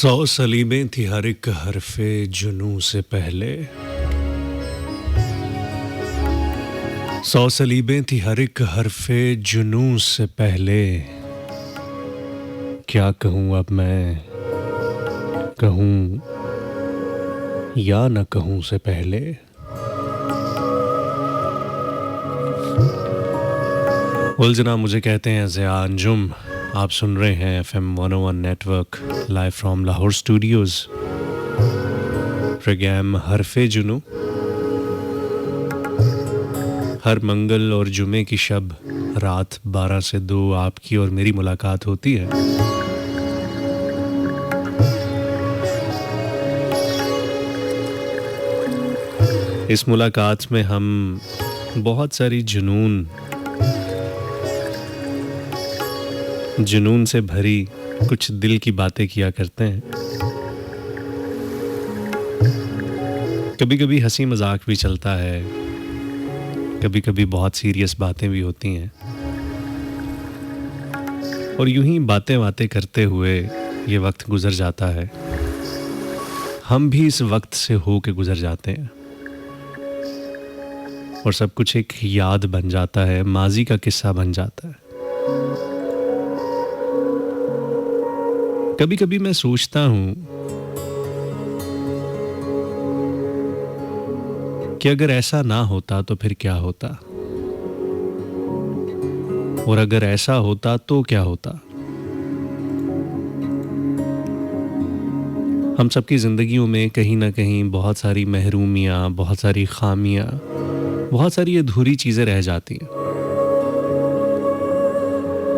सौ सलीमें थी हर एक हरफे जुनूं से पहले। सौ सलीबें थी हर एक हरफे जुनूं से पहले। क्या कहूँ अब मैं, कहूँ या न कहूँ से पहले। उलझना मुझे कहते हैं ज़िया अंजुम। आप सुन रहे हैं FM 101 network live from Lahore studios. Program हरफे जुनू हर मंगल और जुमे की शब रात 12 से 2 आपकी और मेरी मुलाकात होती है। इस मुलाकात में हम बहुत सारी जुनून से भरी कुछ दिल की बातें किया करते हैं। कभी कभी हंसी मजाक भी चलता है, कभी कभी बहुत सीरियस बातें भी होती हैं। और यूं ही बातें करते हुए ये वक्त गुजर जाता है। हम भी इस वक्त से हो के गुजर जाते हैं और सब कुछ एक याद बन जाता है, माजी का किस्सा बन जाता है। कभी कभी मैं सोचता हूं कि अगर ऐसा ना होता तो फिर क्या होता, और अगर ऐसा होता तो क्या होता। हम सबकी जिंदगियों में कहीं ना कहीं बहुत सारी महरूमियां, बहुत सारी खामियां, बहुत सारी अधूरी चीजें रह जाती हैं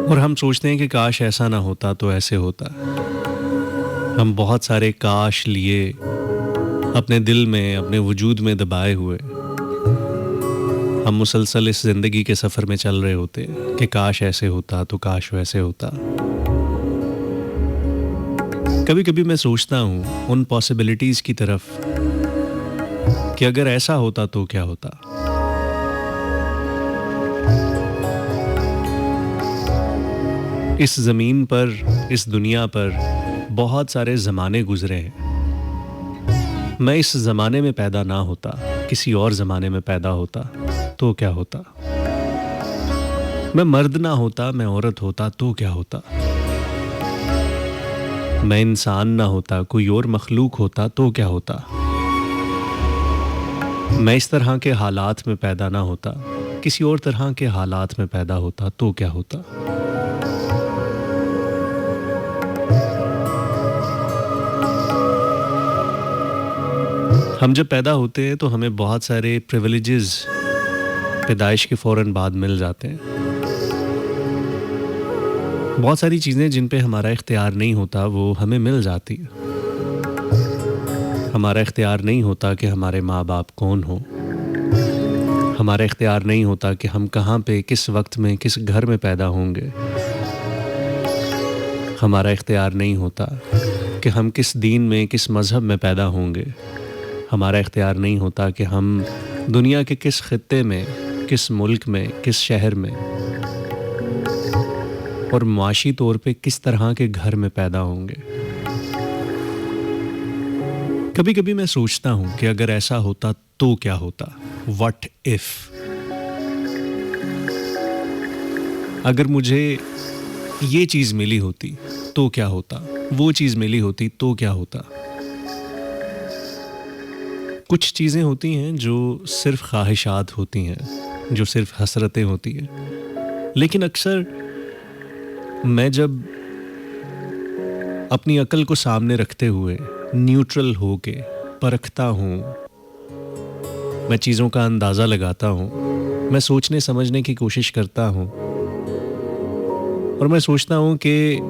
और हम सोचते हैं कि काश ऐसा ना होता तो ऐसे होता। हम बहुत सारे काश लिए अपने दिल में, अपने वजूद में दबाए हुए हम मुसलसल इस जिंदगी के सफर में चल रहे होते कि काश ऐसे होता तो काश वैसे होता। कभी कभी मैं सोचता हूं उन पॉसिबिलिटीज की तरफ कि अगर ऐसा होता तो क्या होता। इस जमीन पर, इस दुनिया पर बहुत सारे ज़माने गुजरे हैं। मैं इस ज़माने में पैदा ना होता, किसी और ज़माने में पैदा होता तो क्या होता। मैं मर्द ना होता, मैं औरत होता तो क्या होता। मैं इंसान ना होता, कोई और मखलूक होता तो क्या होता। मैं इस तरह के हालात में पैदा ना होता, किसी और तरह के हालात में पैदा होता तो क्या होता। हम जब पैदा होते हैं तो हमें बहुत सारे प्रिविलेजेस पैदाइश के फ़ौरन बाद मिल जाते हैं। बहुत सारी चीज़ें जिन पे हमारा इख्तियार नहीं होता वो हमें मिल जाती है। हमारा इख्तियार नहीं होता कि हमारे माँ बाप कौन हो। हमारा इख्तियार नहीं होता कि हम कहाँ पे, किस वक्त में, किस घर में पैदा होंगे। हमारा इख्तियार नहीं होता कि हम किस दीन में, किस मज़हब में पैदा होंगे। हमारा इख्तियार नहीं होता कि हम दुनिया के किस खित्ते में, किस मुल्क में, किस शहर में और माशी तौर पे किस तरह के घर में पैदा होंगे। कभी कभी मैं सोचता हूं कि अगर ऐसा होता तो क्या होता। What if. अगर मुझे ये चीज़ मिली होती तो क्या होता, वो चीज़ मिली होती तो क्या होता। कुछ चीज़ें होती हैं जो सिर्फ ख्वाहिशात होती हैं, जो सिर्फ हसरतें होती हैं। लेकिन अक्सर मैं जब अपनी अक्ल को सामने रखते हुए न्यूट्रल होके परखता हूँ, मैं चीज़ों का अंदाज़ा लगाता हूँ, मैं सोचने समझने की कोशिश करता हूँ और मैं सोचता हूँ कि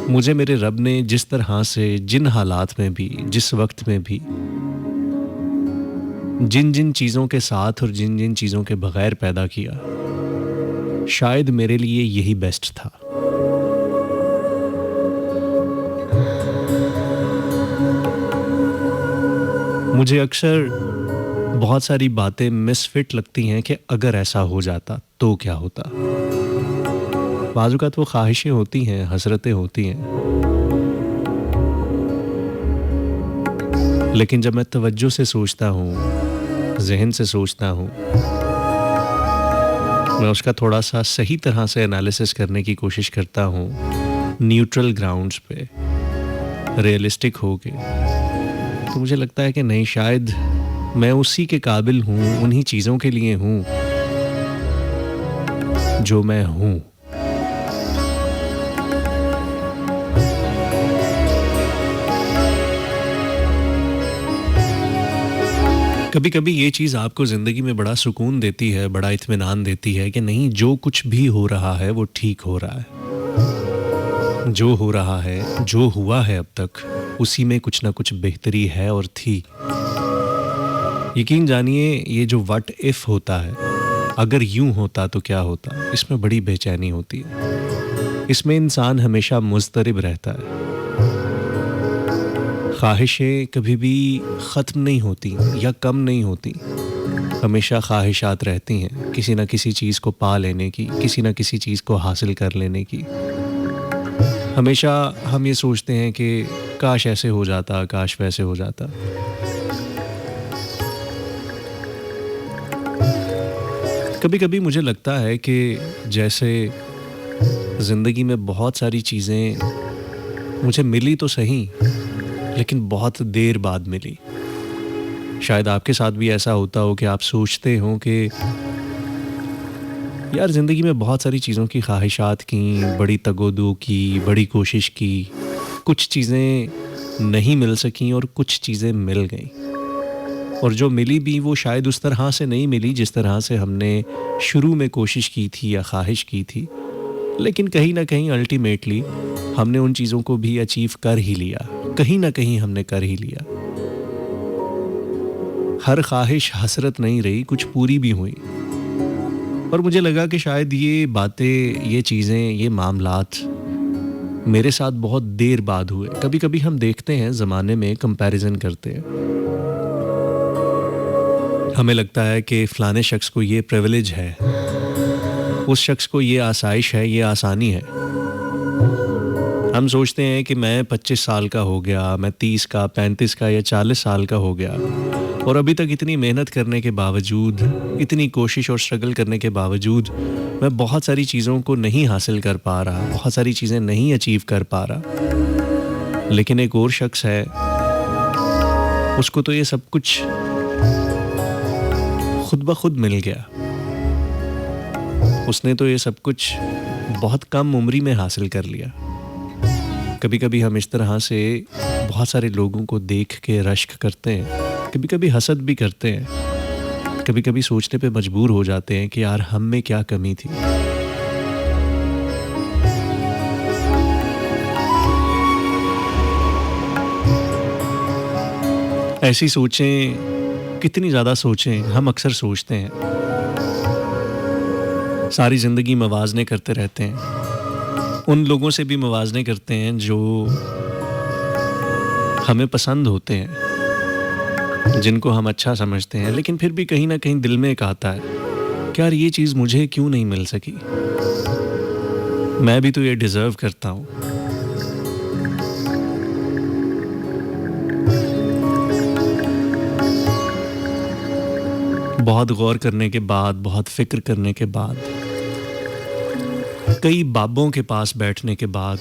मुझे मेरे रब ने जिस तरह से, जिन हालात में भी, जिस वक्त में भी, जिन जिन चीज़ों के साथ और जिन जिन चीज़ों के बगैर पैदा किया, शायद मेरे लिए यही बेस्ट था। मुझे अक्सर बहुत सारी बातें मिसफिट लगती हैं कि अगर ऐसा हो जाता तो क्या होता। बाज़ औक़ात वो ख्वाहिशें होती हैं, हसरतें होती हैं लेकिन जब मैं तवज्जो से सोचता हूँ, ज़हन से सोचता हूँ, मैं उसका थोड़ा-सा सही तरह से एनालिसिस करने की कोशिश करता हूँ, न्यूट्रल ग्राउंड्स पे, रियलिस्टिक होके, तो मुझे लगता है कि नहीं, शायद मैं उसी के काबिल हूँ, उन्हीं चीज़ों के लिए हूँ, जो मैं हूँ। कभी-कभी ये चीज़ आपको ज़िंदगी में बड़ा सुकून देती है, बड़ा इत्मीनान देती है कि नहीं, जो कुछ भी हो रहा है वो ठीक हो रहा है। जो हो रहा है, जो हुआ है अब तक, उसी में कुछ ना कुछ बेहतरी है और थी। यकीन जानिए, ये जो व्हाट इफ़ होता है, अगर यूँ होता तो क्या होता, इसमें बड़ी बेचैनी होती है। इसमें इंसान हमेशा मुज़तरिब रहता है। ख्वाहिशें कभी भी ख़त्म नहीं होती या कम नहीं होती, हमेशा ख्वाहिशात रहती हैं किसी न किसी चीज़ को पा लेने की, किसी न किसी चीज़ को हासिल कर लेने की। हमेशा हम ये सोचते हैं कि काश ऐसे हो जाता, काश वैसे हो जाता। कभी-कभी मुझे लगता है कि जैसे ज़िंदगी में बहुत सारी चीज़ें मुझे मिली तो सही, लेकिन बहुत देर बाद मिली। शायद आपके साथ भी ऐसा होता हो कि आप सोचते हो कि यार, ज़िंदगी में बहुत सारी चीज़ों की ख्वाहिशात की, बड़ी तगोदो की, बड़ी कोशिश की, कुछ चीज़ें नहीं मिल सकीं और कुछ चीज़ें मिल गईं। और जो मिली भी वो शायद उस तरह से नहीं मिली जिस तरह से हमने शुरू में कोशिश की थी या ख्वाहिश की थी, लेकिन कहीं न कहीं अल्टीमेटली हमने उन चीज़ों को भी अचीव कर ही लिया, कहीं न कहीं हमने कर ही लिया। हर ख्वाहिश हसरत नहीं रही, कुछ पूरी भी हुई। और मुझे लगा कि शायद ये बातें, ये चीज़ें, ये मामलात मेरे साथ बहुत देर बाद हुए। कभी-कभी हम देखते हैं ज़माने में, कंपैरिज़न करते हैं, हमें लगता है कि फ़लाने शख्स को ये प्रिविलेज है, उस शख्स को ये आसाइश है, ये आसानी है। हम सोचते हैं कि मैं 25 साल का हो गया, मैं 30 का, 35 का या 40 साल का हो गया, और अभी तक इतनी मेहनत करने के बावजूद, इतनी कोशिश और स्ट्रगल करने के बावजूद मैं बहुत सारी चीज़ों को नहीं हासिल कर पा रहा, बहुत सारी चीज़ें नहीं अचीव कर पा रहा। लेकिन एक और शख्स है, उसको तो ये सब कुछ खुद ब खुद मिल गया। उसने तो ये सब कुछ बहुत कम उम्री में हासिल कर लिया। कभी-कभी हम इस तरह से बहुत सारे लोगों को देख के रश्क करते हैं, कभी-कभी हसद भी करते हैं, कभी-कभी सोचने पे मजबूर हो जाते हैं कि यार, हम में क्या कमी थी। ऐसी सोचें, कितनी ज़्यादा सोचें, हम अक्सर सोचते हैं। सारी ज़िंदगी मवाज़ने करते रहते हैं, उन लोगों से भी मवाज़ने करते हैं जो हमें पसंद होते हैं, जिनको हम अच्छा समझते हैं, लेकिन फिर भी कहीं न कहीं दिल में एक आता है कि यार, ये चीज़ मुझे क्यों नहीं मिल सकी? मैं भी तो ये डिज़र्व करता हूँ। बहुत गौर करने के बाद, बहुत फ़िक्र करने के बाद, कई बाबों के पास बैठने के बाद,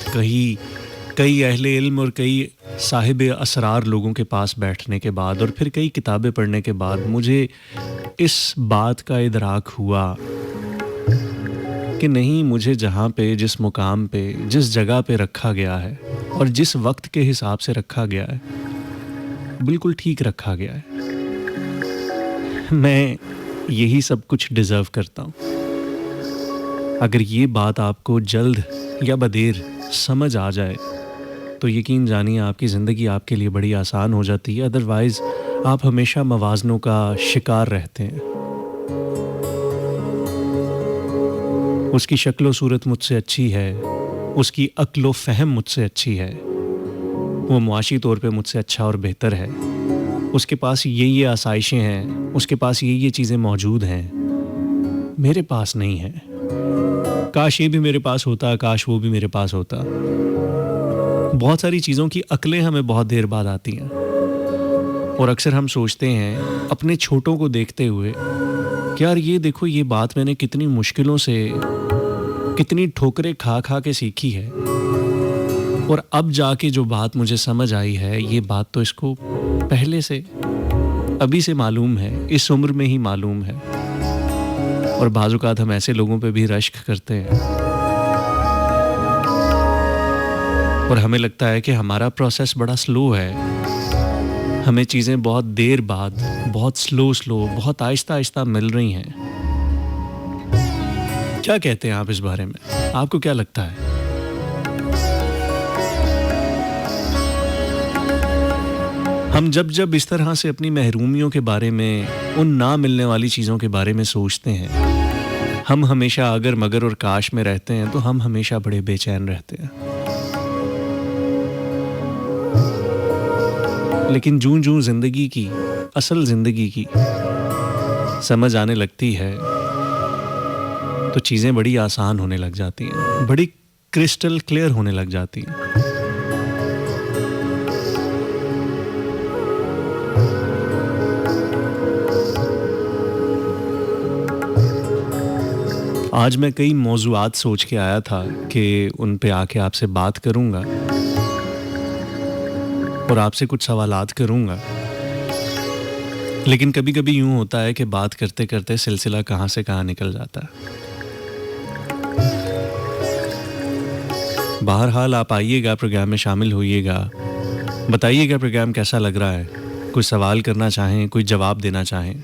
कई अहले इल्म और कई साहिब असरार लोगों के पास बैठने के बाद, और फिर कई किताबें पढ़ने के बाद मुझे इस बात का इदराक हुआ कि नहीं, मुझे जहाँ पे, जिस मुकाम पे, जिस जगह पे रखा गया है और जिस वक्त के हिसाब से रखा गया है, बिल्कुल ठीक रखा गया है। मैं यही सब कुछ डिज़र्व करता हूँ। अगर ये बात आपको जल्द या बदेर समझ आ जाए तो यकीन जानिए, आपकी ज़िंदगी आपके लिए बड़ी आसान हो जाती है। अदरवाइज़ आप हमेशा मवाज़नों का शिकार रहते हैं। उसकी शक्ल व सूरत मुझसे अच्छी है, उसकी अक्ल व फ़हम मुझसे अच्छी है, वो मुआशी तौर पे मुझसे अच्छा और बेहतर है, उसके पास ये आसाइशें हैं, उसके पास ये चीज़ें मौजूद हैं, मेरे पास नहीं है। काश ये भी मेरे पास होता, काश वो भी मेरे पास होता। बहुत सारी चीज़ों की अक्लें हमें बहुत देर बाद आती हैं। और अक्सर हम सोचते हैं अपने छोटों को देखते हुए कि यार ये देखो, ये बात मैंने कितनी मुश्किलों से, कितनी ठोकरें खा खा के सीखी है, और अब जाके जो बात मुझे समझ आई है, ये बात तो इसको पहले से, अभी से मालूम है, इस उम्र में ही मालूम है। और बाज़-औक़ात हम ऐसे लोगों पे भी रश्क करते हैं और हमें लगता है कि हमारा प्रोसेस बड़ा स्लो है, हमें चीज़ें बहुत देर बाद, बहुत स्लो बहुत आहिस्ता मिल रही हैं। क्या कहते हैं आप इस बारे में? आपको क्या लगता है? हम जब इस तरह से अपनी महरूमियों के बारे में, उन ना मिलने वाली चीज़ों के बारे में सोचते हैं, हम हमेशा अगर मगर और काश में रहते हैं, तो हम हमेशा बड़े बेचैन रहते हैं। लेकिन जूं ज़िंदगी की, असल ज़िंदगी की समझ आने लगती है, तो चीज़ें बड़ी आसान होने लग जाती हैं, बड़ी क्रिस्टल क्लियर होने लग जाती हैं। आज मैं कई मौज़ूआत सोच के आया था कि उन पे आके आपसे बात करूँगा और आपसे कुछ सवालात करूँगा। लेकिन कभी-कभी यूँ होता है कि बात करते-करते सिलसिला कहाँ से कहाँ निकल जाता है। बहरहाल आप आइएगा, प्रोग्राम में शामिल होइएगा, बताइएगा प्रोग्राम कैसा लग रहा है, कोई सवाल करना चाहें, कोई जवाब देना चाहें,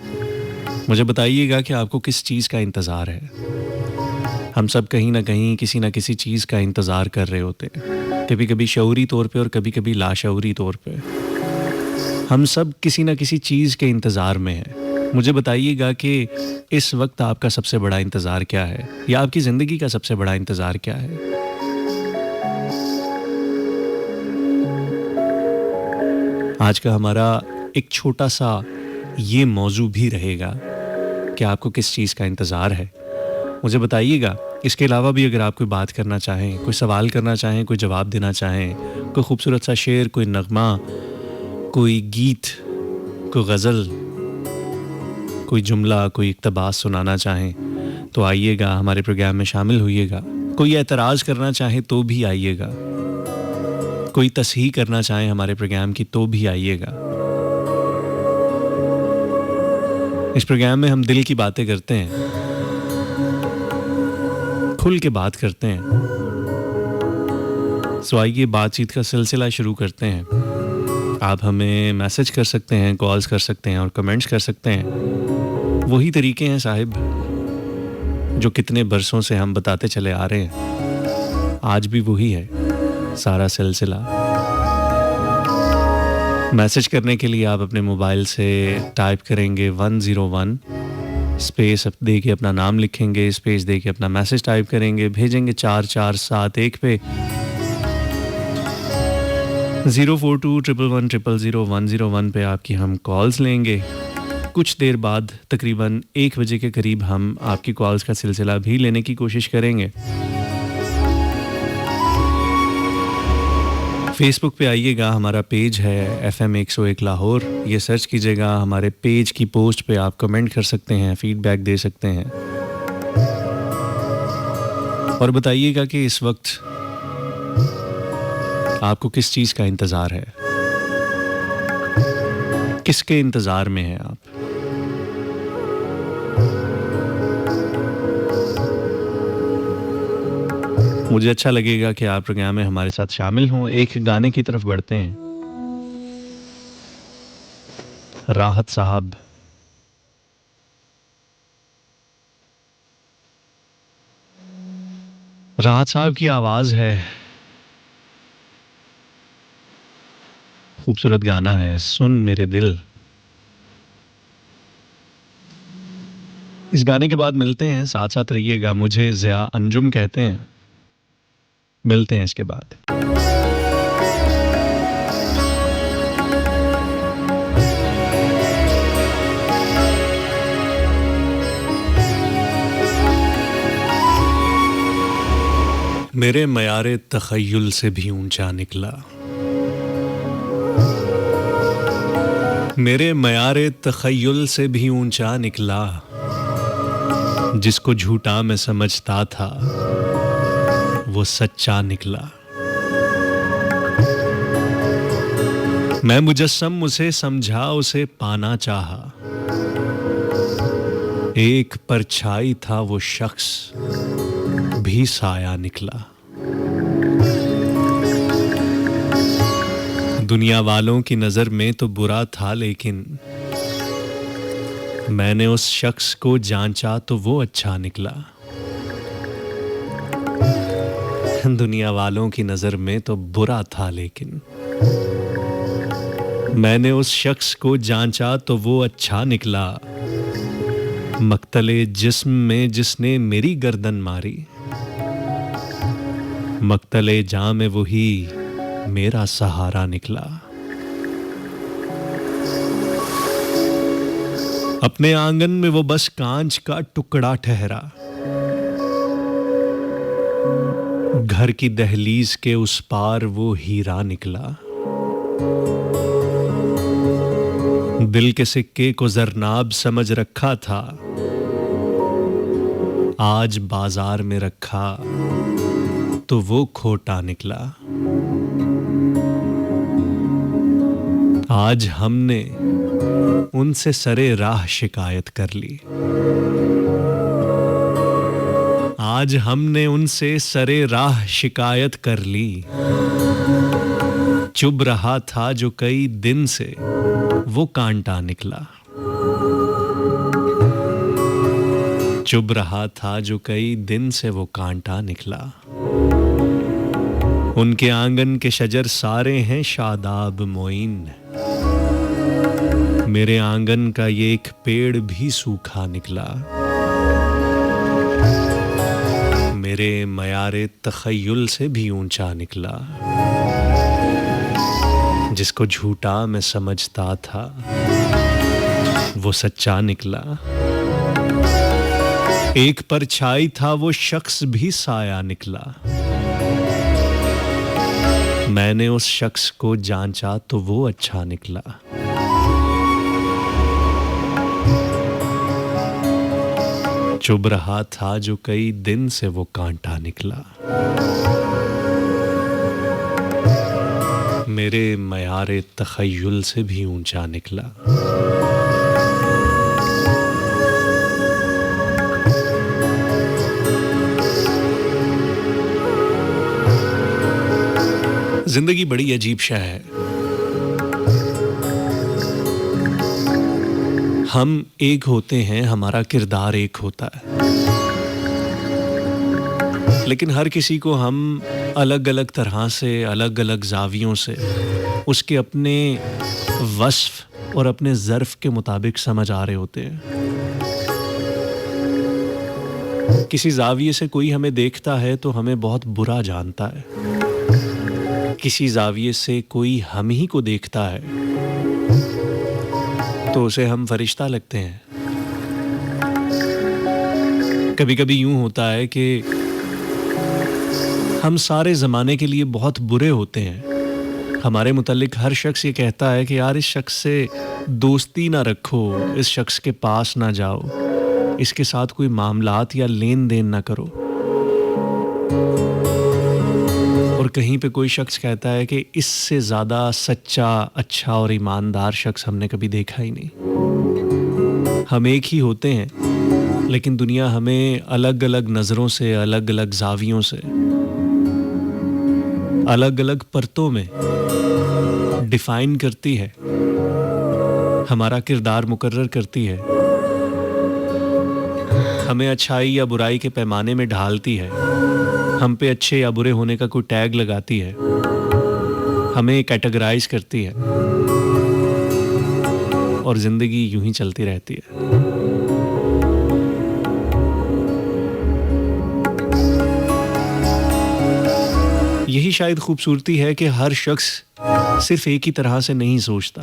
मुझे बताइएगा कि आपको किस चीज़ का इंतज़ार है। हम सब कहीं ना कहीं किसी न किसी चीज़ का इंतज़ार कर रहे होते हैं, कभी-कभी शऊरी तौर पे और कभी-कभी लाशऊरी तौर पे। हम सब किसी न किसी चीज़ के इंतज़ार में हैं। मुझे बताइएगा कि इस वक्त आपका सबसे बड़ा इंतज़ार क्या है, या आपकी ज़िंदगी का सबसे बड़ा इंतज़ार क्या है। आज का हमारा एक छोटा सा ये मौजू भी रहेगा कि आपको किस चीज़ का इंतज़ार है, मुझे बताइएगा। इसके अलावा भी अगर आप कोई बात करना चाहें, कोई सवाल करना चाहें, कोई जवाब देना चाहें, कोई खूबसूरत सा शेर, कोई नगमा, कोई गीत, कोई गज़ल, कोई जुमला, कोई इक़्तिबास सुनाना चाहें, तो आइएगा, हमारे प्रोग्राम में शामिल होइएगा। कोई एतराज़ करना चाहे तो भी आइएगा, कोई तस्हीह करना चाहें हमारे प्रोग्राम की तो भी आइएगा। इस प्रोग्राम में हम दिल की बातें करते हैं, खुल के बात करते हैं। सो आइए बातचीत का सिलसिला शुरू करते हैं। आप हमें मैसेज कर सकते हैं, कॉल्स कर सकते हैं और कमेंट्स कर सकते हैं। वही तरीके हैं साहिब जो कितने बरसों से हम बताते चले आ रहे हैं, आज भी वही है सारा सिलसिला। मैसेज करने के लिए आप अपने मोबाइल से टाइप करेंगे 101 स्पेस दे के अपना नाम लिखेंगे, स्पेस दे के अपना मैसेज टाइप करेंगे, भेजेंगे 4471 पे। 042111000101 पे आपकी हम कॉल्स लेंगे। कुछ देर बाद तकरीबन 1 बजे के करीब हम आपकी कॉल्स का सिलसिला भी लेने की कोशिश करेंगे। फेसबुक पे आइएगा, हमारा पेज है FM 101 लाहौर, ये सर्च कीजिएगा। हमारे पेज की पोस्ट पे आप कमेंट कर सकते हैं, फीडबैक दे सकते हैं और बताइएगा कि इस वक्त आपको किस चीज़ का इंतज़ार है, किसके इंतज़ार में हैं आप। मुझे अच्छा लगेगा कि आप प्रोग्राम में हमारे साथ शामिल हों। एक गाने की तरफ बढ़ते हैं। राहत साहब, राहत साहब की आवाज़ है, खूबसूरत गाना है, सुन मेरे दिल। इस गाने के बाद मिलते हैं, साथ साथ रहिएगा। मुझे ज़िया अंजुम कहते हैं, मिलते हैं इसके बाद। मेरे मयारे तख़य्युल से भी ऊंचा निकला, मेरे मयारे तख़य्युल से भी ऊंचा निकला, जिसको झूठा मैं समझता था वो सच्चा निकला। मैं मुजस्सम उसे समझा, उसे पाना चाहा, एक परछाई था वो शख्स भी साया निकला। दुनिया वालों की नजर में तो बुरा था, लेकिन मैंने उस शख्स को जांचा तो वो अच्छा निकला। दुनिया वालों की नजर में तो बुरा था, लेकिन मैंने उस शख्स को जांचा तो वो अच्छा निकला। मक्तले जिस्म में जिसने मेरी गर्दन मारी, मक्तले जां में वही मेरा सहारा निकला। अपने आंगन में वो बस कांच का टुकड़ा ठहरा, घर की दहलीज के उस पार वो हीरा निकला। दिल के सिक्के को जरनाब समझ रखा था, आज बाजार में रखा तो वो खोटा निकला। आज हमने उनसे सरे राह शिकायत कर ली, आज हमने उनसे सरे राह शिकायत कर ली। चुभ रहा था जो कई दिन से वो कांटा निकला, चुभ रहा था जो कई दिन से वो कांटा निकला। उनके आंगन के शजर सारे हैं शादाब मोइन, मेरे आंगन का ये एक पेड़ भी सूखा निकला। मेरे मयारे तख़य्युल से भी ऊंचा निकला, जिसको झूठा मैं समझता था वो सच्चा निकला। एक परछाई था वो शख्स भी साया निकला। मैंने उस शख्स को जांचा तो वो अच्छा निकला। चुभ रहा था जो कई दिन से वो कांटा निकला। मेरे मयारे तख़य्युल से भी ऊंचा निकला। जिंदगी बड़ी अजीब शय है। हम एक होते हैं, हमारा किरदार एक होता है, लेकिन हर किसी को हम अलग अलग तरह से, अलग अलग जावियों से उसके अपने वस्फ और अपने ज़र्फ़ के मुताबिक समझ आ रहे होते हैं। किसी जाविये से कोई हमें देखता है तो हमें बहुत बुरा जानता है, किसी जाविये से कोई हम ही को देखता है तो उसे हम फरिश्ता लगते हैं। कभी कभी यूं होता है कि हम सारे ज़माने के लिए बहुत बुरे होते हैं। हमारे मुतालिक हर शख्स ये कहता है कि यार इस शख्स से दोस्ती ना रखो, इस शख्स के पास ना जाओ, इसके साथ कोई मामलात या लेन देन ना करो। और कहीं पे कोई शख्स कहता है कि इससे ज़्यादा सच्चा, अच्छा और ईमानदार शख्स हमने कभी देखा ही नहीं। हम एक ही होते हैं, लेकिन दुनिया हमें अलग अलग नज़रों से, अलग अलग जावियों से, अलग अलग परतों में डिफाइन करती है, हमारा किरदार मुकर्रर करती है, हमें अच्छाई या बुराई के पैमाने में ढालती है, हम पे अच्छे या बुरे होने का कोई टैग लगाती है, हमें कैटेगराइज करती है, और ज़िंदगी यूं ही चलती रहती है। यही शायद खूबसूरती है कि हर शख्स सिर्फ एक ही तरह से नहीं सोचता।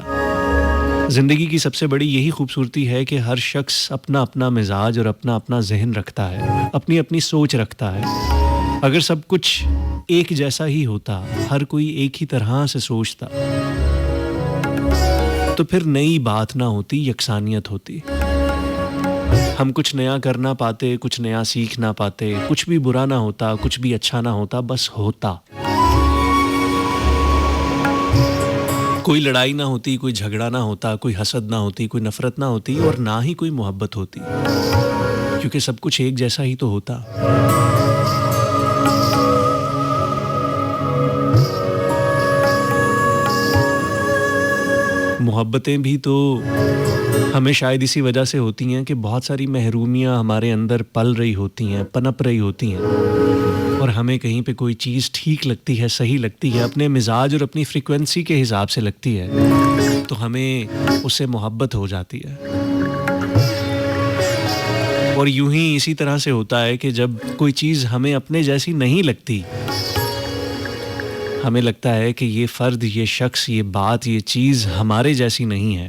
ज़िंदगी की सबसे बड़ी यही खूबसूरती है कि हर शख्स अपना अपना मिजाज और अपना अपना जहन रखता है, अपनी अपनी सोच रखता है। अगर सब कुछ एक जैसा ही होता, हर कोई एक ही तरह से सोचता, तो फिर नई बात ना होती, यकसानियत होती। हम कुछ नया कर ना पाते, कुछ नया सीख ना पाते, कुछ भी बुरा ना होता, कुछ भी अच्छा ना होता, बस होता। कोई लड़ाई ना होती, कोई झगड़ा ना होता, कोई हसद ना होती, कोई नफरत ना होती और ना ही कोई मोहब्बत होती, क्योंकि सब कुछ एक जैसा ही तो होता। मोहब्बतें भी तो हमें शायद इसी वजह से होती हैं कि बहुत सारी महरूमियाँ हमारे अंदर पल रही होती हैं, पनप रही होती हैं, और हमें कहीं पे कोई चीज़ ठीक लगती है, सही लगती है, अपने मिजाज और अपनी फ्रीक्वेंसी के हिसाब से लगती है, तो हमें उससे मोहब्बत हो जाती है। और यूं ही इसी तरह से होता है कि जब कोई चीज़ हमें अपने जैसी नहीं लगती, हमें लगता है कि ये फ़र्द, ये शख्स, ये बात, ये चीज़ हमारे जैसी नहीं है,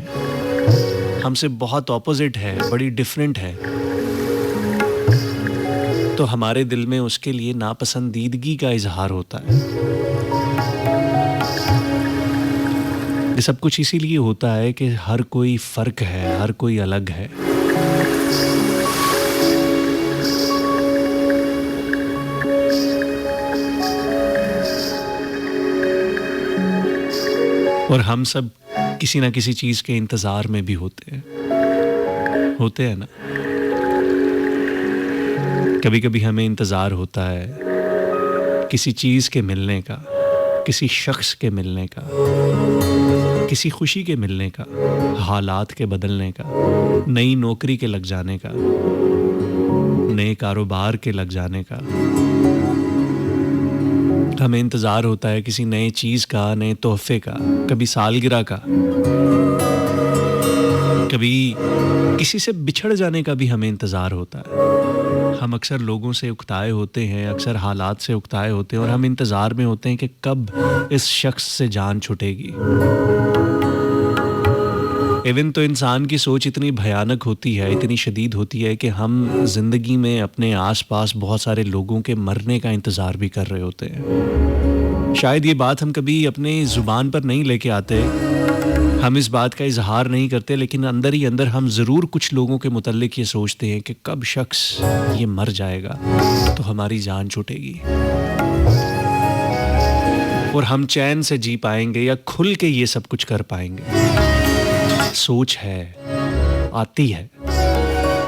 हमसे बहुत ऑपोजिट है, बड़ी डिफरेंट है, तो हमारे दिल में उसके लिए नापसंदीदगी का इजहार होता है। ये सब कुछ इसीलिए होता है कि हर कोई फ़र्क है, हर कोई अलग है। और हम सब किसी ना किसी चीज़ के इंतज़ार में भी होते हैं ना। कभी कभी हमें इंतज़ार होता है किसी चीज़ के मिलने का, किसी शख्स के मिलने का, किसी खुशी के मिलने का, हालात के बदलने का, नई नौकरी के लग जाने का, नए कारोबार के लग जाने का। हमें इंतज़ार होता है किसी नए चीज़ का, नए तोहफे का, कभी सालगिरह का, कभी किसी से बिछड़ जाने का भी हमें इंतज़ार होता है। हम अक्सर लोगों से उकताए होते हैं, अक्सर हालात से उकताए होते हैं, और हम इंतज़ार में होते हैं कि कब इस शख्स से जान छूटेगी। इवन तो इंसान की सोच इतनी भयानक होती है, इतनी शदीद होती है कि हम ज़िंदगी में अपने आसपास बहुत सारे लोगों के मरने का इंतज़ार भी कर रहे होते हैं। शायद ये बात हम कभी अपने ज़ुबान पर नहीं लेके आते, हम इस बात का इजहार नहीं करते, लेकिन अंदर ही अंदर हम ज़रूर कुछ लोगों के मुतल्लिक ये सोचते हैं कि कब शख्स ये मर जाएगा तो हमारी जान छूटेगी और हम चैन से जी पाएंगे या खुल के ये सब कुछ कर पाएंगे। सोच है, आती है,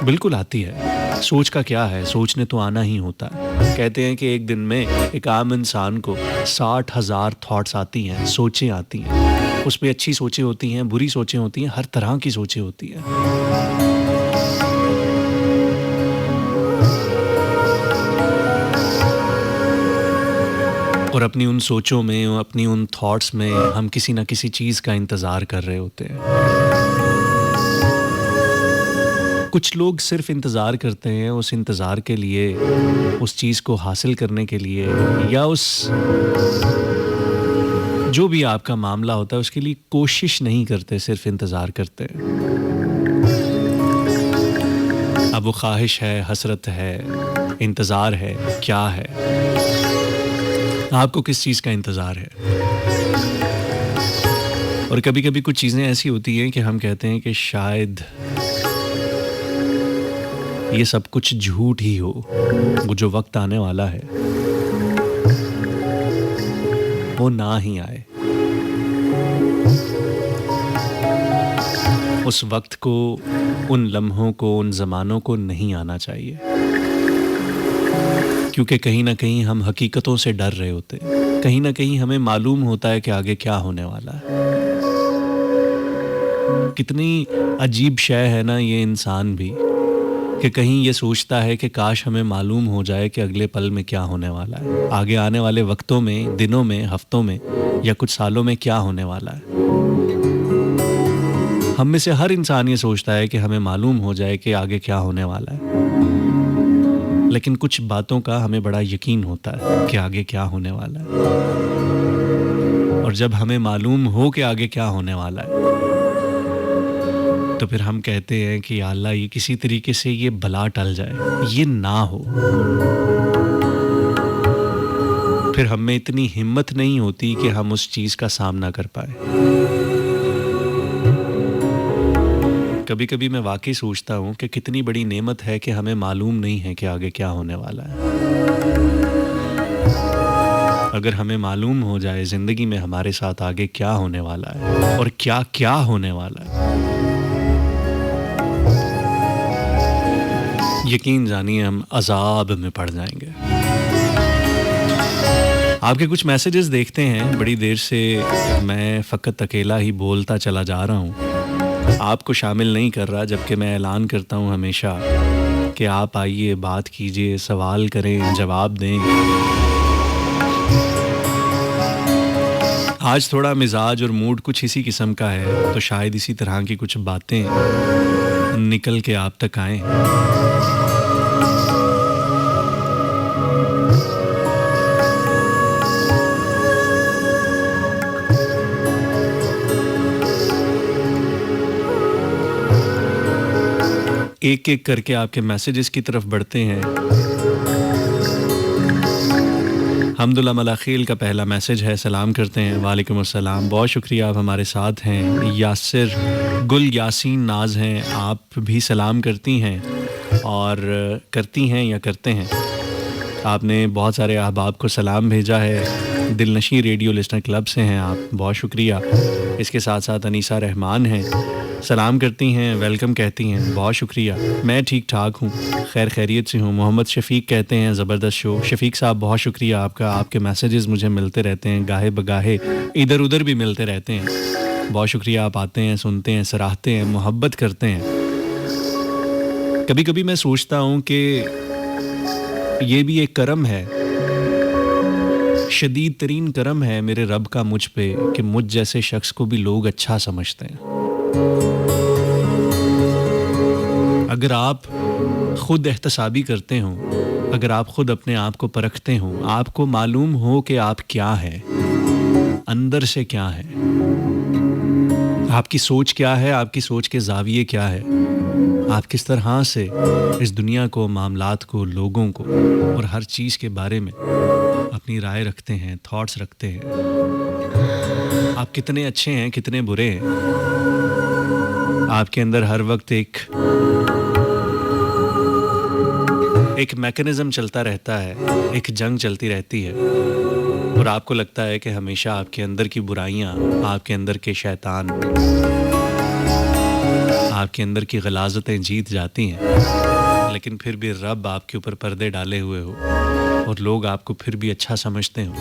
बिल्कुल आती है। सोच का क्या है, सोचने तो आना ही होता है। कहते हैं कि एक दिन में एक आम इंसान को 60,000 थॉट्स आती हैं, सोचें आती हैं। उसमें अच्छी सोचें होती हैं, बुरी सोचें होती हैं, हर तरह की सोचें होती हैं। और अपनी उन सोचों में, अपनी उन थॉट्स में हम किसी ना किसी चीज़ का इंतज़ार कर रहे होते हैं। कुछ लोग सिर्फ इंतज़ार करते हैं, उस इंतज़ार के लिए, उस चीज़ को हासिल करने के लिए, या उस जो भी आपका मामला होता है उसके लिए कोशिश नहीं करते, सिर्फ इंतज़ार करते हैं। अब वो ख्वाहिश है, हसरत है, इंतज़ार है, क्या है? आपको किस चीज़ का इंतज़ार है? और कभी कभी कुछ चीज़ें ऐसी होती हैं कि हम कहते हैं कि शायद ये सब कुछ झूठ ही हो, वो जो वक्त आने वाला है वो ना ही आए। उस वक्त को, उन लम्हों को, उन ज़मानों को नहीं आना चाहिए, क्योंकि कहीं ना कहीं हम हकीकतों से डर रहे होते हैं। कहीं ना कहीं हमें मालूम होता है कि आगे क्या होने वाला है। कितनी अजीब शय है ना ये इंसान भी, कि कहीं ये सोचता है कि काश हमें मालूम हो जाए कि अगले पल में क्या होने वाला है, आगे आने वाले वक्तों में, दिनों में, हफ्तों में या कुछ सालों में क्या होने वाला है। हम में से हर इंसान ये सोचता है कि हमें मालूम हो जाए कि आगे क्या होने वाला है, लेकिन कुछ बातों का हमें बड़ा यकीन होता है कि आगे क्या होने वाला है। और जब हमें मालूम हो कि आगे क्या होने वाला है, तो फिर हम कहते हैं कि या अल्लाह, ये किसी तरीके से ये बला टल जाए, ये ना हो। फिर हम में इतनी हिम्मत नहीं होती कि हम उस चीज़ का सामना कर पाए। कभी-कभी मैं वाक़ई सोचता हूँ कि कितनी बड़ी नेमत है कि हमें मालूम नहीं है कि आगे क्या होने वाला है। अगर हमें मालूम हो जाए ज़िंदगी में हमारे साथ आगे क्या होने वाला है और क्या-क्या होने वाला है, यकीन जानिए हम अज़ाब में पड़ जाएँगे। आपके कुछ मैसेजेस देखते हैं, बड़ी देर से मैं फ़कत अकेला ही बोलता चला जा रहा हूँ। आपको शामिल नहीं कर रहा, जबकि मैं ऐलान करता हूँ हमेशा कि आप आइए, बात कीजिए, सवाल करें, जवाब दें। आज थोड़ा मिजाज और मूड कुछ इसी किस्म का है, तो शायद इसी तरह की कुछ बातें निकल के आप तक आएँ। एक-एक करके आपके मैसेजेस की तरफ बढ़ते हैं। हमदुल्ला मलाखील का पहला मैसेज है, सलाम करते हैं। वालेकुम अस्सलाम, बहुत शुक्रिया आप हमारे साथ हैं। यासिर गुल यासीन नाज हैं, आप भी सलाम करती हैं और करती हैं या करते हैं। आपने बहुत सारे अहबाब को सलाम भेजा है। दिलनशी रेडियो लिस्टनर क्लब से हैं आप, बहुत शुक्रिया। इसके साथ साथ अनीसा रहमान हैं, सलाम करती हैं, वेलकम कहती हैं, बहुत शुक्रिया। मैं ठीक ठाक हूँ, खैर खैरियत से हूँ। मोहम्मद शफ़ीक कहते हैं ज़बरदस्त शो। शफ़ीक साहब बहुत शुक्रिया आपका, आपके मैसेजेस मुझे मिलते रहते हैं, गाहे बगाहे इधर उधर भी मिलते रहते हैं। बहुत शुक्रिया, आप आते हैं, सुनते हैं, सराहते हैं, मोहब्बत करते हैं। कभी कभी मैं सोचता हूँ कि ये भी एक करम है, शदीद तरीन करम है मेरे रब का मुझ पे कि मुझ जैसे शख्स को भी लोग अच्छा समझते हैं। अगर आप खुद एहतसाबी करते हो, अगर आप खुद अपने आप को परखते हो, आपको मालूम हो कि आप क्या हैं, अंदर से क्या है, आपकी सोच क्या है, आपकी सोच के ज़ाविये क्या है, आप किस तरह से इस दुनिया को, मामलात को, लोगों को और हर चीज़ के बारे में अपनी राय रखते हैं, थॉट्स रखते हैं। आप कितने अच्छे हैं, कितने बुरे हैं। आपके अंदर हर वक्त एक मैकेनिज़्म चलता रहता है, एक जंग चलती रहती है और आपको लगता है कि हमेशा आपके अंदर की बुराइयां, आपके अंदर के शैतान, आपके अंदर की गलाज़तें जीत जाती हैं। लेकिन फिर भी रब आपके ऊपर पर्दे डाले हुए हो और लोग आपको फिर भी अच्छा समझते हो,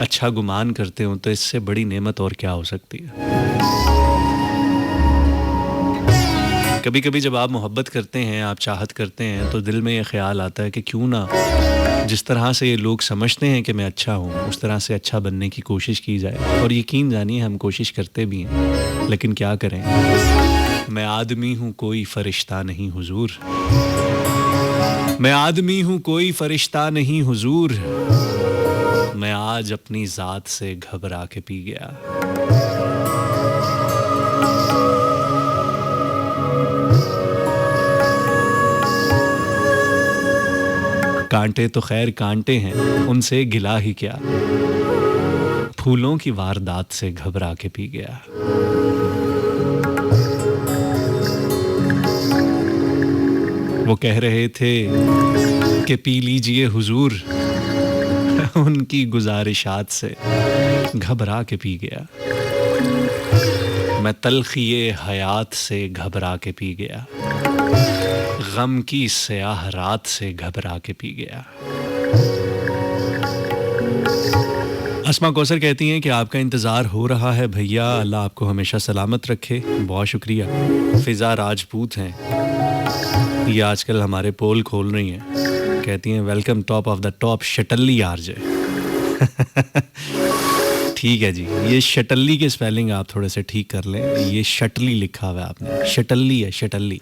अच्छा गुमान करते हो, तो इससे बड़ी नेमत और क्या हो सकती है। कभी कभी जब आप मोहब्बत करते हैं, आप चाहत करते हैं, तो दिल में ये ख्याल आता है कि क्यों ना जिस तरह से ये लोग समझते हैं कि मैं अच्छा हूँ, उस तरह से अच्छा बनने की कोशिश की जाए। और यकीन जानिए हम कोशिश करते भी हैं, लेकिन क्या करें, मैं आदमी हूँ कोई फरिश्ता नहीं हुजूर, मैं आदमी हूँ कोई फरिश्ता नहीं हुजूर, मैं आज अपनी ज़ात से घबरा के पी गया। कांटे तो खैर कांटे हैं, उनसे गिला ही क्या, फूलों की वारदात से घबरा के पी गया। वो कह रहे थे कि पी लीजिए हुजूर, उनकी गुजारिशात से घबरा के पी गया। मैं तलखिए हयात से घबरा के पी गया, गम की स्याह रात से घबरा के पी गया। अस्मा कौसर कहती हैं कि आपका इंतज़ार हो रहा है भैया, अल्लाह आपको हमेशा सलामत रखे, बहुत शुक्रिया। फ़िज़ा राजपूत हैं, ये आजकल हमारे पोल खोल रही हैं, कहती हैं welcome top of the top शटल्ली आरजे। ठीक है जी, ये शटल्ली के स्पेलिंग आप थोड़े से ठीक कर लें, ये शटली लिखा हुआ है आपने, शटल्ली है, शटल्ली।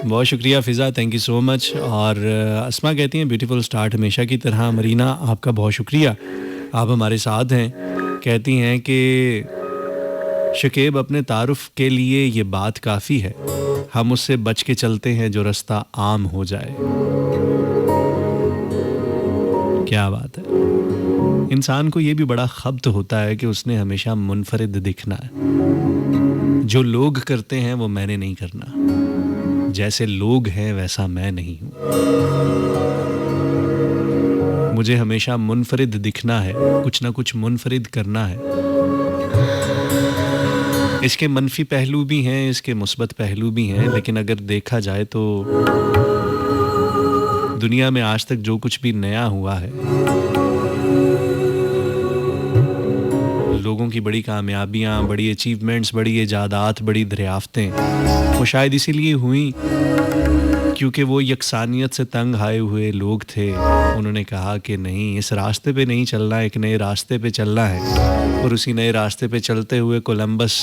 बहुत शुक्रिया फ़िज़ा, थैंक यू सो मच। और अस्मा कहती हैं ब्यूटीफुल स्टार्ट हमेशा की तरह। मरीना आपका बहुत शुक्रिया, आप हमारे साथ हैं। कहती हैं कि शकीब अपने तारुफ के लिए ये बात काफ़ी है, हम उससे बच के चलते हैं जो रास्ता आम हो जाए। क्या बात है। इंसान को ये भी बड़ा खब्त होता है कि उसने हमेशा मुनफरिद दिखना है, जो लोग करते हैं वो मैंने नहीं करना, जैसे लोग हैं वैसा मैं नहीं हूँ। मुझे हमेशा मुनफरिद दिखना है, कुछ ना कुछ मुनफरिद करना है। इसके मनफी पहलू भी हैं, इसके मुस्बत पहलू भी हैं, लेकिन अगर देखा जाए तो दुनिया में आज तक जो कुछ भी नया हुआ है, लोगों की बड़ी कामयाबियां, बड़ी अचीवमेंट्स, बड़ी इजादात, बड़ी दरियाफ्तें, वो शायद इसीलिए हुई क्योंकि वो यकसानियत से तंग आए हुए लोग थे। उन्होंने कहा कि नहीं, इस रास्ते पे नहीं चलना, एक नए रास्ते पे चलना है। और उसी नए रास्ते पे चलते हुए कोलंबस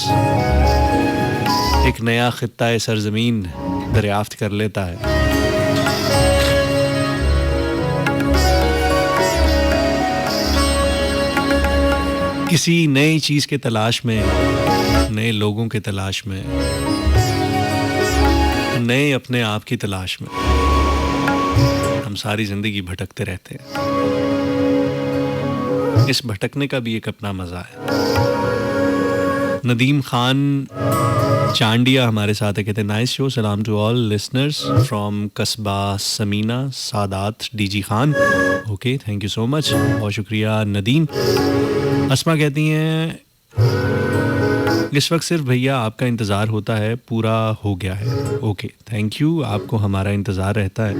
एक नया खित्ता सरजमीन दरियाफ्त कर लेता है। किसी नई चीज़ के तलाश में, नए लोगों के तलाश में, नए अपने आप की तलाश में हम सारी ज़िंदगी भटकते रहते हैं। इस भटकने का भी एक अपना मज़ा है। नदीम खान चांडिया हमारे साथ है, कहते हैं नाइस शो, सलाम टू ऑल लिसनर्स फ्रॉम कस्बा Samina, Sadaat DG Khan. Okay, thank you so much, बहुत शुक्रिया नदीम। अस्मा कहती हैं इस वक्त सिर्फ भैया आपका इंतज़ार होता है, पूरा हो गया है। ओके, थैंक यू, आपको हमारा इंतज़ार रहता है।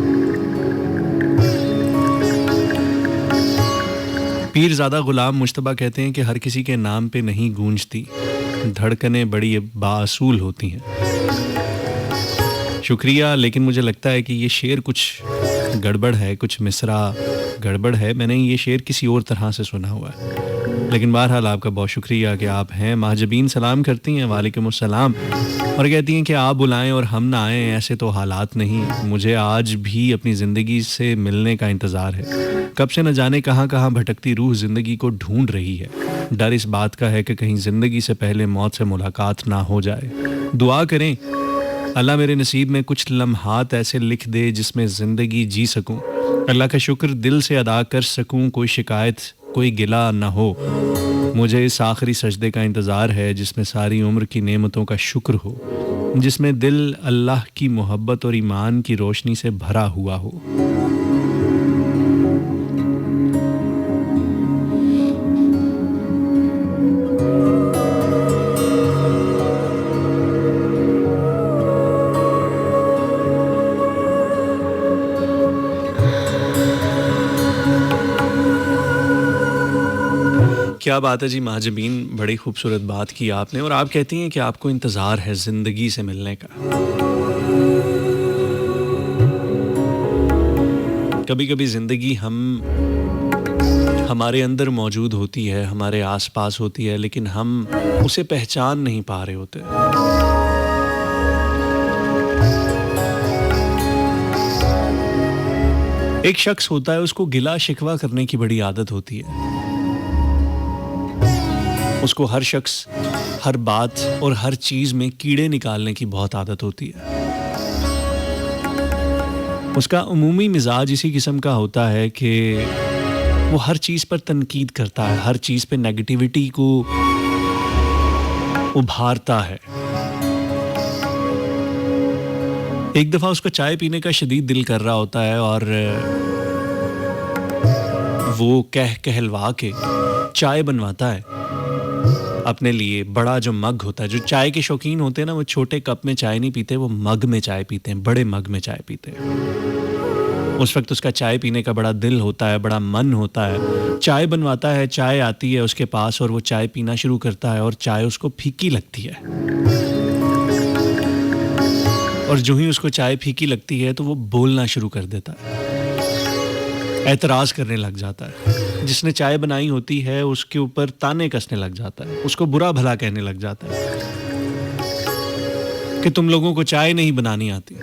पीरज़ादा गुलाम मुश्तबा कहते हैं कि हर किसी के नाम पे नहीं गूंजती, धड़कनें बड़ी बासूल होती हैं। शुक्रिया, लेकिन मुझे लगता है कि ये शेर कुछ गड़बड़ है, कुछ मिसरा गड़बड़ है। मैंने ये शेर किसी और तरह से सुना हुआ है, लेकिन बहरहाल आपका बहुत शुक्रिया कि आप हैं। महाजबीन सलाम करती हैं, वालेकुम अस्सलाम, और कहती हैं कि आप बुलाएं और हम ना आएँ, ऐसे तो हालात नहीं। मुझे आज भी अपनी ज़िंदगी से मिलने का इंतज़ार है। कब से न जाने कहाँ कहाँ भटकती रूह ज़िंदगी को ढूंढ रही है। डर इस बात का है कि कहीं ज़िंदगी से पहले मौत से मुलाकात ना हो जाए। दुआ करें अल्लाह मेरे नसीब में कुछ लम्हात ऐसे लिख दे जिसमें ज़िंदगी जी सकूं, अल्लाह का शुक्र दिल से अदा कर सकूं, कोई शिकायत कोई गिला ना हो। मुझे इस आखिरी सजदे का इंतज़ार है जिसमें सारी उम्र की नेमतों का शुक्र हो, जिसमें दिल अल्लाह की मोहब्बत और ईमान की रोशनी से भरा हुआ हो। क्या बात है जी महाजबीन, बड़ी खूबसूरत बात की आपने। और आप कहती हैं कि आपको इंतज़ार है ज़िंदगी से मिलने का। कभी कभी ज़िंदगी हमारे अंदर मौजूद होती है, हमारे आसपास होती है, लेकिन हम उसे पहचान नहीं पा रहे होते। एक शख्स होता है, उसको गिला शिकवा करने की बड़ी आदत होती है। उसको हर शख्स, हर बात और हर चीज़ में कीड़े निकालने की बहुत आदत होती है। उसका उमूमी मिजाज इसी किस्म का होता है कि वो हर चीज़ पर तनकीद करता है, हर चीज़ पे नेगेटिविटी को उभारता है। एक दफ़ा उसको चाय पीने का शदीद दिल कर रहा होता है और वो कहलवा के चाय बनवाता है अपने लिए। बड़ा जो मग होता है, जो चाय के शौकीन होते हैं ना, वो छोटे कप में चाय नहीं पीते, वो मग में चाय पीते हैं, बड़े मग में चाय पीते हैं। उस वक्त उसका चाय पीने का बड़ा दिल होता है, बड़ा मन होता है। चाय बनवाता है, चाय आती है उसके पास और वो चाय पीना शुरू करता है और चाय उसको फीकी लगती है। और जो ही उसको चाय फीकी लगती है तो वो बोलना शुरू कर देता है, एतराज़ करने लग जाता है। जिसने चाय बनाई होती है उसके ऊपर ताने कसने लग जाता है, उसको बुरा भला कहने लग जाता है कि तुम लोगों को चाय नहीं बनानी आती,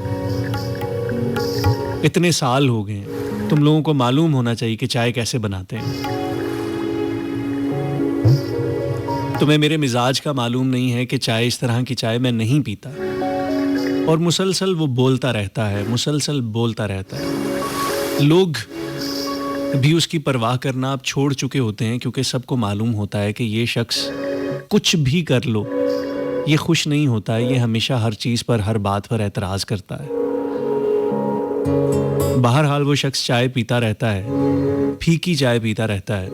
इतने साल हो गए हैं, तुम लोगों को मालूम होना चाहिए कि चाय कैसे बनाते हैं। तुम्हें मेरे मिजाज का मालूम नहीं है कि चाय, इस तरह की चाय मैं नहीं पीता। और मुसलसल वो बोलता रहता है, मुसलसल बोलता रहता है। लोग भी उसकी परवाह करना अब छोड़ चुके होते हैं, क्योंकि सबको मालूम होता है कि ये शख्स कुछ भी कर लो, ये खुश नहीं होता है, ये हमेशा हर चीज़ पर, हर बात पर एतराज़ करता है। बहरहाल वो शख्स चाय पीता रहता है, फीकी चाय पीता रहता है,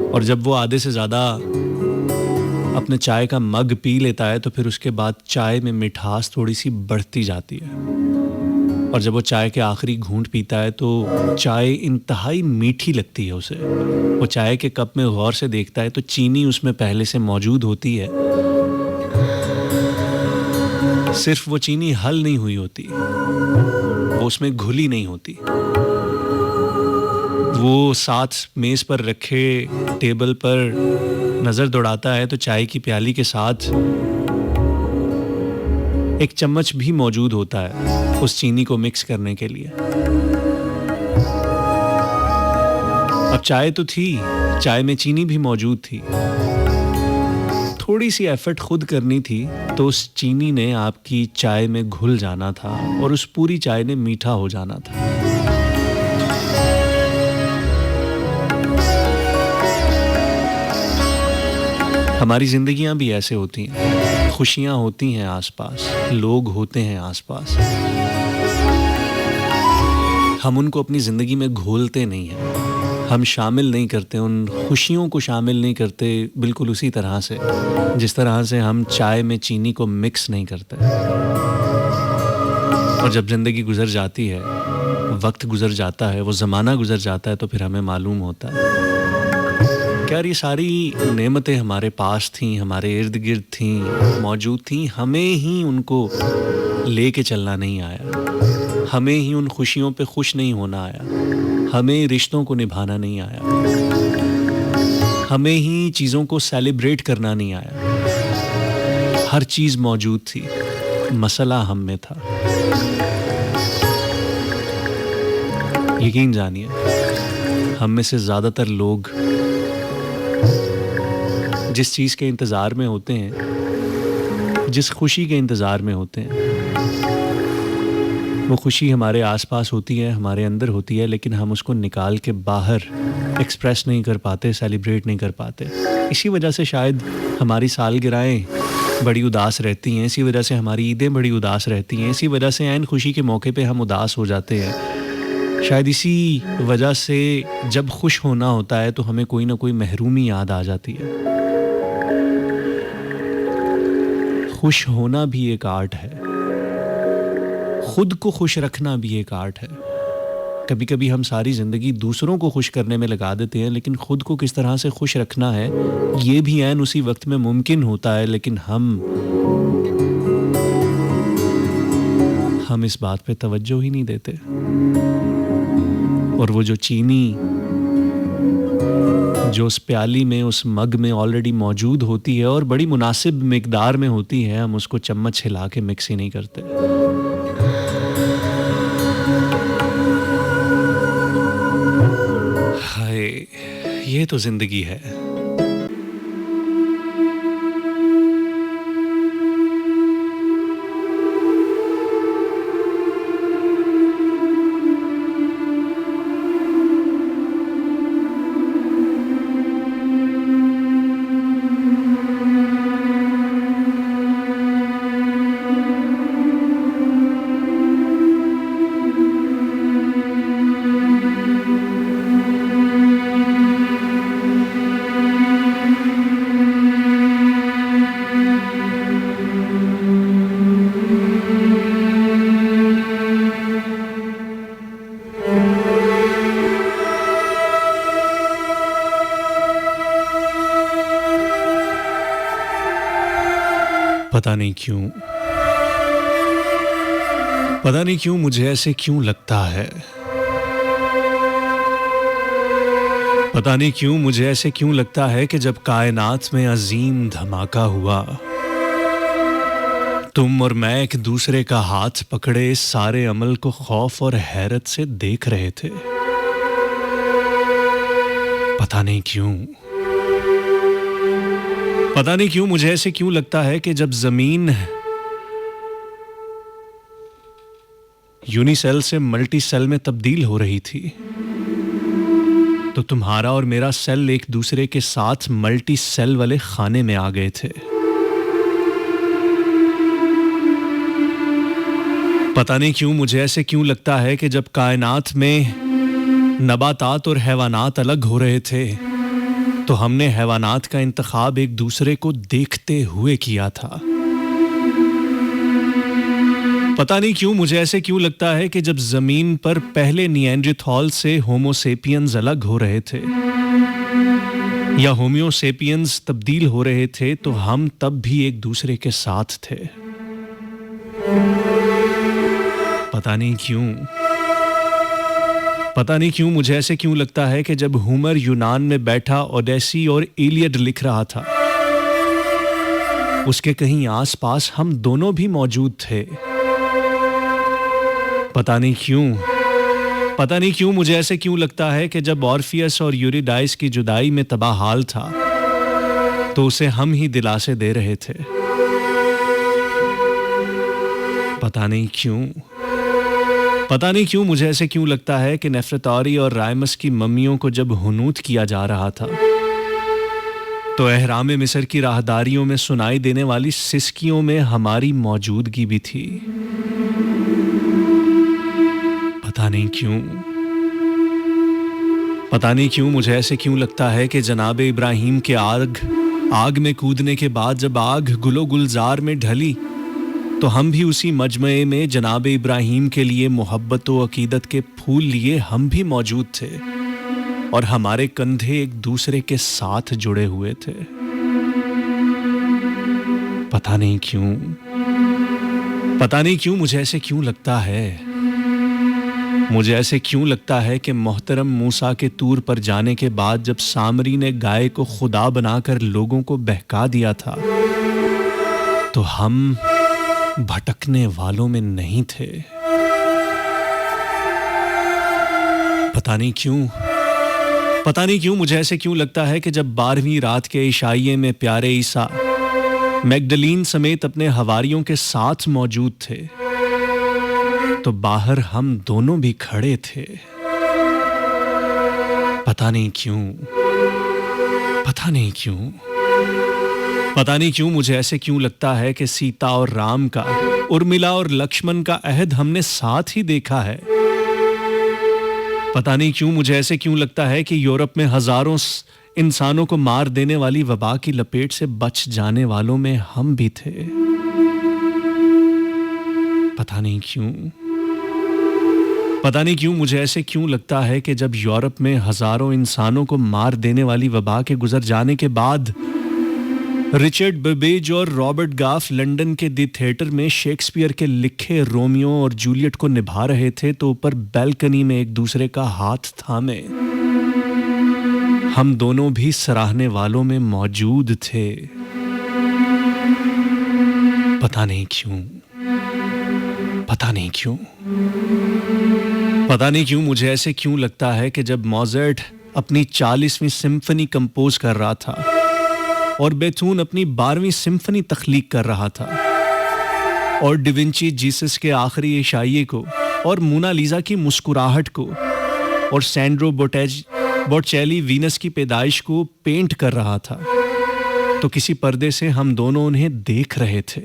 और जब वो आधे से ज़्यादा अपने चाय का मग पी लेता है तो फिर उसके बाद चाय में मिठास थोड़ी सी बढ़ती जाती है, और जब वो चाय के आखिरी घूंट पीता है तो चाय इंतहाई मीठी लगती है उसे। वो चाय के कप में गौर से देखता है तो चीनी उसमें पहले से मौजूद होती है, सिर्फ वो चीनी हल नहीं हुई होती, वो उसमें घुली नहीं होती। वो साथ मेज़ पर रखे टेबल पर नज़र दौड़ाता है तो चाय की प्याली के साथ एक चम्मच भी मौजूद होता है उस चीनी को मिक्स करने के लिए। अब चाय तो थी, चाय में चीनी भी मौजूद थी, थोड़ी सी एफर्ट खुद करनी थी तो उस चीनी ने आपकी चाय में घुल जाना था और उस पूरी चाय ने मीठा हो जाना था। हमारी जिंदगियां भी ऐसे होती हैं, खुशियां होती हैं आसपास, लोग होते हैं आसपास, हम उनको अपनी ज़िंदगी में घोलते नहीं हैं, हम शामिल नहीं करते, उन खुशियों को शामिल नहीं करते, बिल्कुल उसी तरह से जिस तरह से हम चाय में चीनी को मिक्स नहीं करते। और जब ज़िंदगी गुजर जाती है, वक्त गुजर जाता है, वो ज़माना गुजर जाता है तो फिर हमें मालूम होता है कि यार ये सारी नेमतें हमारे पास थीं, हमारे इर्द गिर्द थीं, मौजूद थीं, हमें ही उनको लेके चलना नहीं आया, हमें ही उन खुशियों पे खुश नहीं होना आया, हमें रिश्तों को निभाना नहीं आया, हमें ही चीज़ों को सेलिब्रेट करना नहीं आया। हर चीज़ मौजूद थी, मसला हम में था। यकीन जानिए, हम में से ज़्यादातर लोग जिस चीज़ के इंतज़ार में होते हैं, जिस खुशी के इंतज़ार में होते हैं, वो खुशी हमारे आसपास होती है, हमारे अंदर होती है, लेकिन हम उसको निकाल के बाहर एक्सप्रेस नहीं कर पाते, सेलिब्रेट नहीं कर पाते। इसी वजह से शायद हमारी सालगिरहें बड़ी उदास रहती हैं, इसी वजह से हमारी ईदें बड़ी उदास रहती हैं, इसी वजह से ऐन खुशी के मौके पे हम उदास हो जाते हैं। शायद इसी वजह से जब खुश होना होता है तो हमें कोई ना कोई महरूमी याद आ जाती है। खुश होना भी एक आर्ट है, खुद को खुश रखना भी एक आर्ट है। कभी कभी हम सारी ज़िंदगी दूसरों को खुश करने में लगा देते हैं, लेकिन खुद को किस तरह से खुश रखना है ये भी ऐन उसी वक्त में मुमकिन होता है, लेकिन हम इस बात पे तवज्जो ही नहीं देते। और वो जो चीनी जो उस प्याली में, उस मग में ऑलरेडी मौजूद होती है और बड़ी मुनासिब मिकदार में होती है, हम उसको चम्मच हिला के मिक्स ही नहीं करते। हाय, ये तो जिंदगी है। पता नहीं क्यों मुझे ऐसे क्यों लगता है, पता नहीं क्यों मुझे ऐसे क्यों लगता है कि जब कायनात में अजीम धमाका हुआ, तुम और मैं एक दूसरे का हाथ पकड़े इस सारे अमल को खौफ और हैरत से देख रहे थे। पता नहीं क्यों मुझे ऐसे क्यों लगता है कि जब जमीन यूनिसेल से मल्टीसेल में तब्दील हो रही थी, तो तुम्हारा और मेरा सेल एक दूसरे के साथ मल्टी सेल वाले खाने में आ गए थे। पता नहीं क्यों मुझे ऐसे क्यों लगता है कि जब कायनात में नबातात और हैवानात अलग हो रहे थे तो हमने हैवानात का इंतखाब एक दूसरे को देखते हुए किया था। पता नहीं क्यों मुझे ऐसे क्यों लगता है कि जब जमीन पर पहले निएंडरथॉल से होमोसेपियंस अलग हो रहे थे या होमियोसेपियंस तब्दील हो रहे थे तो हम तब भी एक दूसरे के साथ थे। पता नहीं क्यों मुझे ऐसे क्यों लगता है कि जब होमर यूनान में बैठा ओडेसी और इलियड लिख रहा था उसके कहीं आसपास हम दोनों भी मौजूद थे। पता नहीं क्यों मुझे ऐसे क्यों लगता है कि जब ऑर्फियस और यूरिडाइस की जुदाई में तबाह हाल था तो उसे हम ही दिलासे दे रहे थे। पता नहीं क्यों मुझे ऐसे क्यों लगता है कि नेफ्रेटॉरी और रायमस की मम्मियों को जब हुनूत किया जा रहा था तो एहराम मिस्र की राहदारियों में सुनाई देने वाली सिसकियों में हमारी मौजूदगी भी थी। पता नहीं क्यों मुझे ऐसे क्यों लगता है कि जनाब इब्राहिम के आग में कूदने के बाद जब आग गुलो गुलजार में ढली तो हम भी उसी मजमे में जनाब इब्राहिम के लिए मोहब्बत व अकीदत के फूल लिए हम भी मौजूद थे और हमारे कंधे एक दूसरे के साथ जुड़े हुए थे। पता नहीं क्यों मुझे ऐसे क्यों लगता है कि मोहतरम मूसा के तूर पर जाने के बाद जब सामरी ने गाय को खुदा बनाकर लोगों को बहका दिया था तो हम भटकने वालों में नहीं थे। पता नहीं क्यों मुझे ऐसे क्यों लगता है कि जब 12वीं रात के इशाइये में प्यारे ईसा मैगडलीन समेत अपने हवारियों के साथ मौजूद थे तो बाहर हम दोनों भी खड़े थे। पता नहीं क्यों मुझे ऐसे क्यों लगता है कि सीता और राम का, उर्मिला और लक्ष्मण का अहद हमने साथ ही देखा है। पता नहीं क्यों मुझे ऐसे क्यों लगता है कि यूरोप में हजारों इंसानों को मार देने वाली वबा की लपेट से बच जाने वालों में हम भी थे। पता नहीं क्यों मुझे ऐसे क्यों लगता है कि जब यूरोप में हजारों इंसानों को मार देने वाली वबा के गुजर जाने के बाद रिचर्ड बेबेज और रॉबर्ट गाफ लंदन के दी थिएटर में शेक्सपियर के लिखे रोमियो और जूलियट को निभा रहे थे तो ऊपर बैल्कनी में एक दूसरे का हाथ थामे हम दोनों भी सराहने वालों में मौजूद थे। पता नहीं क्यों मुझे ऐसे क्यों लगता है कि जब मोज़ार्ट अपनी 40वीं सिम्फनी कंपोज कर रहा था और बेथून अपनी 12वीं सिम्फनी तख्लीक कर रहा था और डिविंची जीसस के आखिरी इशाइये को और मोनालिसा की मुस्कुराहट को और सैंड्रो बोटेचेली वीनस की पैदाइश को पेंट कर रहा था तो किसी पर्दे से हम दोनों उन्हें देख रहे थे।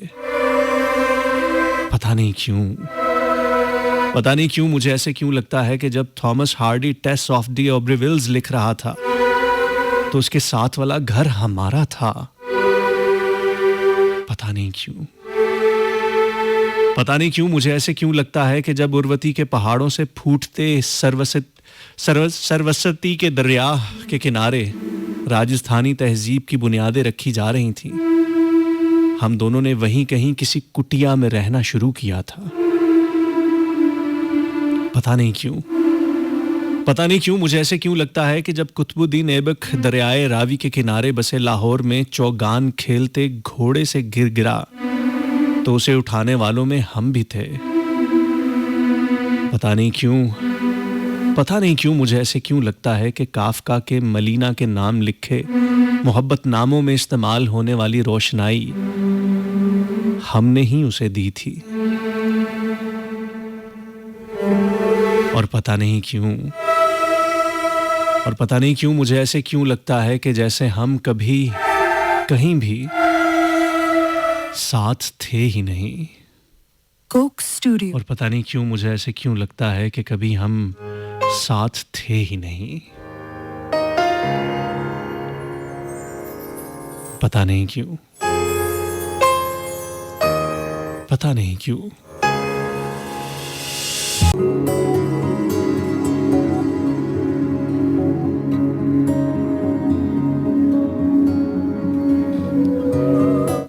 पता नहीं क्यों मुझे ऐसे क्यों लगता है कि जब Thomas Hardy Tess of the d'Urbervilles लिख रहा था तो उसके साथ वाला घर हमारा था। पता नहीं क्यों मुझे ऐसे क्यों लगता है कि जब उर्वती के पहाड़ों से फूटते सरस्वती के दरिया के किनारे राजस्थानी तहजीब की बुनियादें रखी जा रही थीं, हम दोनों ने वहीं कहीं किसी कुटिया में रहना शुरू किया था। पता नहीं क्यों मुझे ऐसे क्यों लगता है कि जब कुतुबुद्दीन ऐबक दरियाए रावी के किनारे बसे लाहौर में चौगान खेलते घोड़े से गिर गिरा तो उसे उठाने वालों में हम भी थे। पता नहीं क्यों मुझे ऐसे क्यों लगता है कि काफका के मलीना के नाम लिखे मोहब्बत नामों में इस्तेमाल होने वाली रोशनाई हमने ही उसे दी थी। और पता नहीं और पता नहीं क्यों मुझे ऐसे क्यों लगता है कि जैसे हम कभी कहीं भी साथ थे ही नहीं। Coke studio. और पता नहीं क्यों मुझे ऐसे क्यों लगता है कि कभी हम साथ थे ही नहीं। पता नहीं क्यों, पता नहीं क्यों।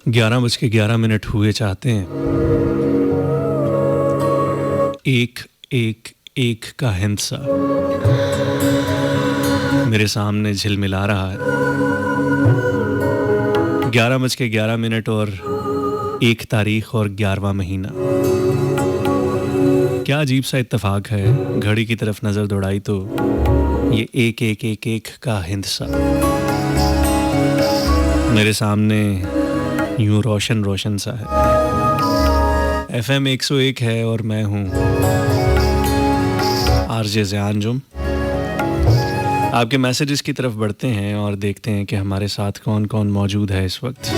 ग्यारह बज के 11 हुए चाहते हैं। एक एक एक का हिंसा मेरे सामने झिलमिला रहा है। 11 बज के 11 और 1 तारीख और 11वां महीना। क्या अजीब सा इत्तेफाक है। घड़ी की तरफ नजर दौड़ाई तो ये एक एक एक एक का हिंसा मेरे सामने यूं रोशन रोशन सा है। FM 101 है और मैं हूं आरजे ज़ियान जुम। आपके मैसेजेस की तरफ बढ़ते हैं और देखते हैं कि हमारे साथ कौन कौन मौजूद है इस वक्त।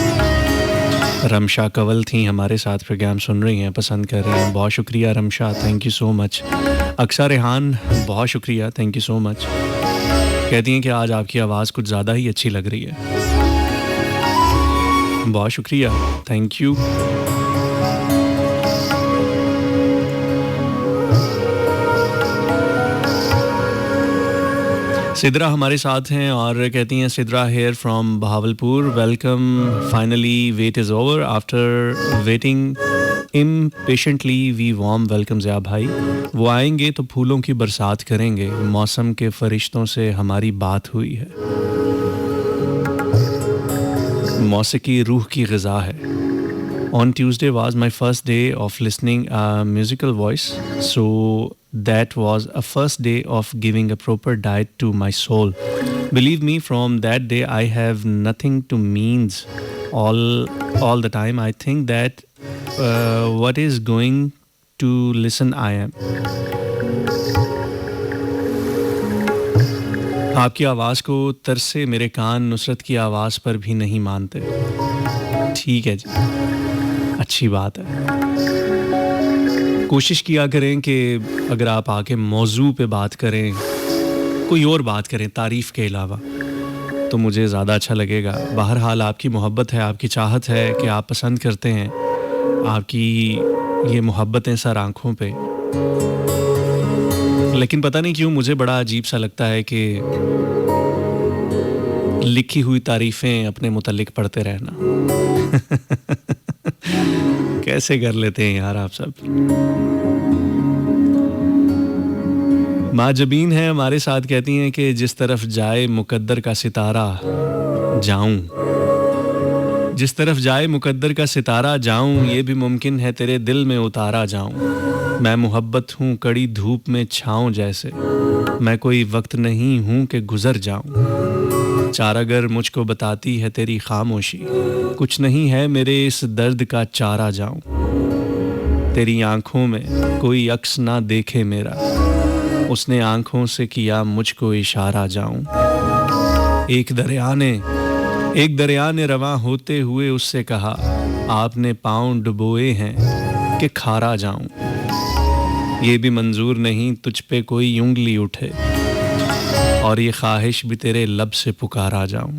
रमशा कंवल थी हमारे साथ, प्रोग्राम सुन रही हैं, पसंद कर रही हैं। बहुत शुक्रिया Ramsha, thank you so much. अक्सर रेहान, बहुत शुक्रिया, थैंक यू सो मच। कहती हैं कि आज आपकी आवाज़ कुछ ज़्यादा ही अच्छी लग रही है। बहुत शुक्रिया, थैंक यू। सिद्रा हमारे साथ हैं और कहती हैं, Sidra here from Bahawalpur, welcome, finally wait is over, after waiting impatiently we warm welcome Zia भाई। वो आएंगे तो फूलों की बरसात करेंगे, मौसम के फरिश्तों से हमारी बात हुई है। मौसीकी रूह की ग़िज़ा है। On Tuesday was my first day of listening a musical voice, so that was a first day of giving a proper diet to my soul. Believe me, from that day I have nothing to means all the time. I think that what is going to listen I am. आपकी आवाज़ को तरसे मेरे कान नुसरत की आवाज़ पर भी नहीं मानते। ठीक है जी, अच्छी बात है। कोशिश किया करें कि अगर आप आके मौजू पे बात करें, कोई और बात करें तारीफ़ के अलावा, तो मुझे ज़्यादा अच्छा लगेगा। बहरहाल आपकी मोहब्बत है, आपकी चाहत है कि आप पसंद करते हैं, आपकी ये मोहब्बतें सर आँखों पे। लेकिन पता नहीं क्यों मुझे बड़ा अजीब सा लगता है कि लिखी हुई तारीफ़ें अपने मुतल्लिक पढ़ते रहना। कैसे कर लेते हैं यार आप सब। माँ जबीन है हमारे साथ, कहती हैं कि जिस तरफ जाए मुकद्दर का सितारा जाऊं, जिस तरफ जाए मुकद्दर का सितारा जाऊं, ये भी मुमकिन है तेरे दिल में उतारा जाऊं। मैं मोहब्बत हूँ कड़ी धूप में छाऊं जैसे, मैं कोई वक्त नहीं हूँ कि गुजर जाऊं। चारा गर मुझको बताती है तेरी खामोशी, कुछ नहीं है मेरे इस दर्द का चारा जाऊं। तेरी आंखों में कोई अक्स ना देखे मेरा, उसने आंखों से किया मुझको इशारा जाऊं। एक दरिया ने रवां होते हुए उससे कहा, आपने पाँव डुबोए हैं कि खारा जाऊं। ये भी मंजूर नहीं तुझ पे कोई उंगली उठे, और ये ख्वाहिश भी तेरे लब से पुकारा जाऊं।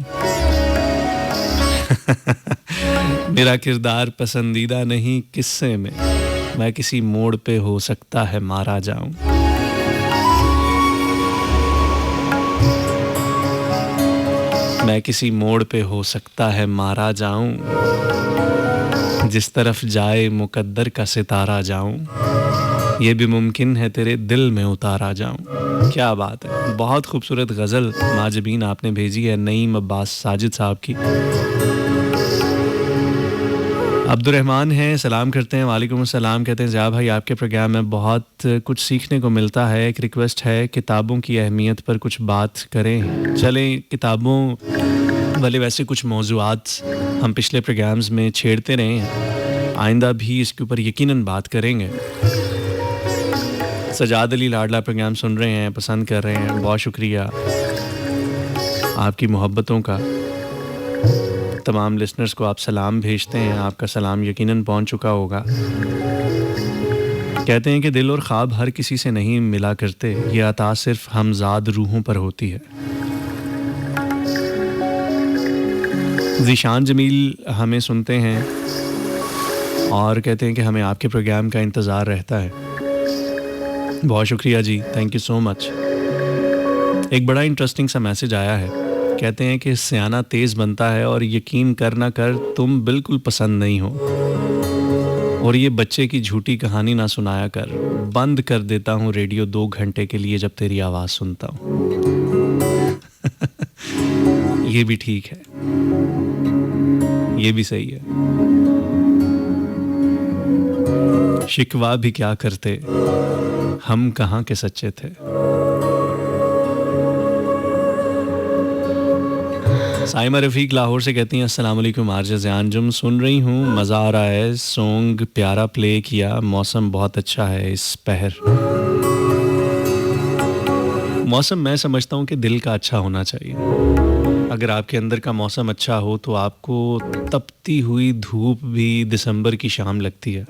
मेरा किरदार पसंदीदा नहीं किस्से में, मैं किसी मोड़ पे हो सकता है मारा जाऊं। मैं किसी मोड़ पे हो सकता है मारा जाऊं, जिस तरफ जाए मुकद्दर का सितारा जाऊं। ये भी मुमकिन है तेरे दिल में उतारा जाऊं। क्या बात है, बहुत खूबसूरत गज़ल माजबीन आपने भेजी है नईम अब्बास साजिद साहब की। अब्दुर्रहमान हैं, सलाम करते हैं। वालेकुम अस्सलाम, कहते हैं ज़िया भाई आपके प्रोग्राम में बहुत कुछ सीखने को मिलता है। एक रिक्वेस्ट है, किताबों की अहमियत पर कुछ बात करें। चलें, किताबों वाले वैसे कुछ मौज़ूआत हम पिछले प्रोग्राम्स में छेड़ते रहे हैं, आइंदा भी इसके ऊपर यकीनन बात करेंगे। सजाद अली लाडला प्रोग्राम सुन रहे हैं, पसंद कर रहे हैं, बहुत शुक्रिया। आपकी मोहब्बतों का। तमाम लिसनर्स को आप सलाम भेजते हैं, आपका सलाम यकीनन पहुंच चुका होगा। कहते हैं कि दिल और ख्वाब हर किसी से नहीं मिला करते, ये अता सिर्फ हमजाद रूहों पर होती है। ज़ीशान जमील हमें सुनते हैं और कहते हैं कि हमें आपके प्रोग्राम का इंतज़ार रहता है। बहुत शुक्रिया जी, थैंक यू सो मच। एक बड़ा इंटरेस्टिंग सा मैसेज आया है। कहते हैं कि सियाना तेज़ बनता है और यकीन कर ना कर तुम बिल्कुल पसंद नहीं हो, और ये बच्चे की झूठी कहानी ना सुनाया कर, बंद कर देता हूँ रेडियो 2 घंटे के लिए जब तेरी आवाज़ सुनता हूँ। ये भी ठीक है, ये भी सही है। शिकवा भी क्या करते, हम कहाँ के सच्चे थे। साइमा रफ़ीक लाहौर से कहती हैं अस्सलाम वालेकुम आरजे ज़ियान जुम, सुन रही हूँ, मज़ा आ रहा है, सॉन्ग प्यारा प्ले किया, मौसम बहुत अच्छा है इस पहर। मौसम मैं समझता हूँ कि दिल का अच्छा होना चाहिए। अगर आपके अंदर का मौसम अच्छा हो तो आपको तपती हुई धूप भी दिसंबर की शाम लगती है।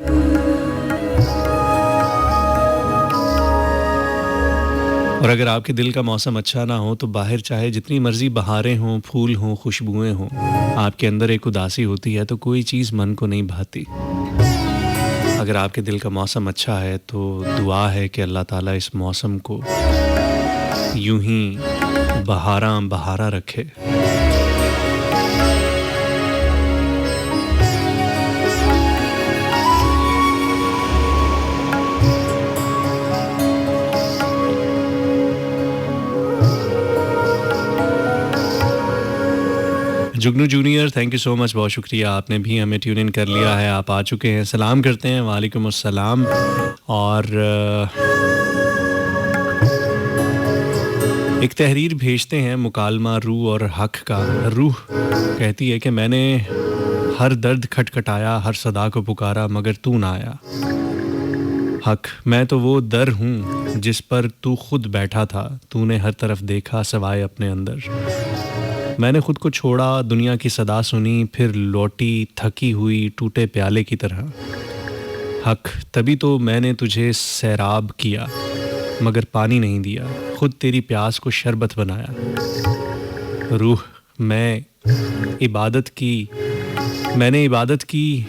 और अगर आपके दिल का मौसम अच्छा ना हो तो बाहर चाहे जितनी मर्जी बहारें हों, फूल हों, खुशबुएं हों, आपके अंदर एक उदासी होती है तो कोई चीज़ मन को नहीं भाती। अगर आपके दिल का मौसम अच्छा है तो दुआ है कि अल्लाह ताला इस मौसम को यूं ही बहारा बहारा रखे। जुगनू junior, thank you so much, बहुत शुक्रिया, आपने भी हमें ट्यून इन कर लिया है, आप आ चुके हैं। सलाम करते हैं, वालेकुम अस्सलाम। और एक तहरीर भेजते हैं मुकालमा रूह और हक का। रूह कहती है कि मैंने हर दर्द खटखटाया, हर सदा को पुकारा, मगर तू ना आया। हक, मैं तो वो दर हूँ जिस पर तू खुद बैठा था, तूने हर तरफ देखा सवाए अपने अंदर। मैंने खुद को छोड़ा, दुनिया की सदा सुनी, फिर लौटी थकी हुई टूटे प्याले की तरह। हक, तभी तो मैंने तुझे सैराब किया, मगर पानी नहीं दिया, खुद तेरी प्यास को शरबत बनाया। रूह, मैंने इबादत की,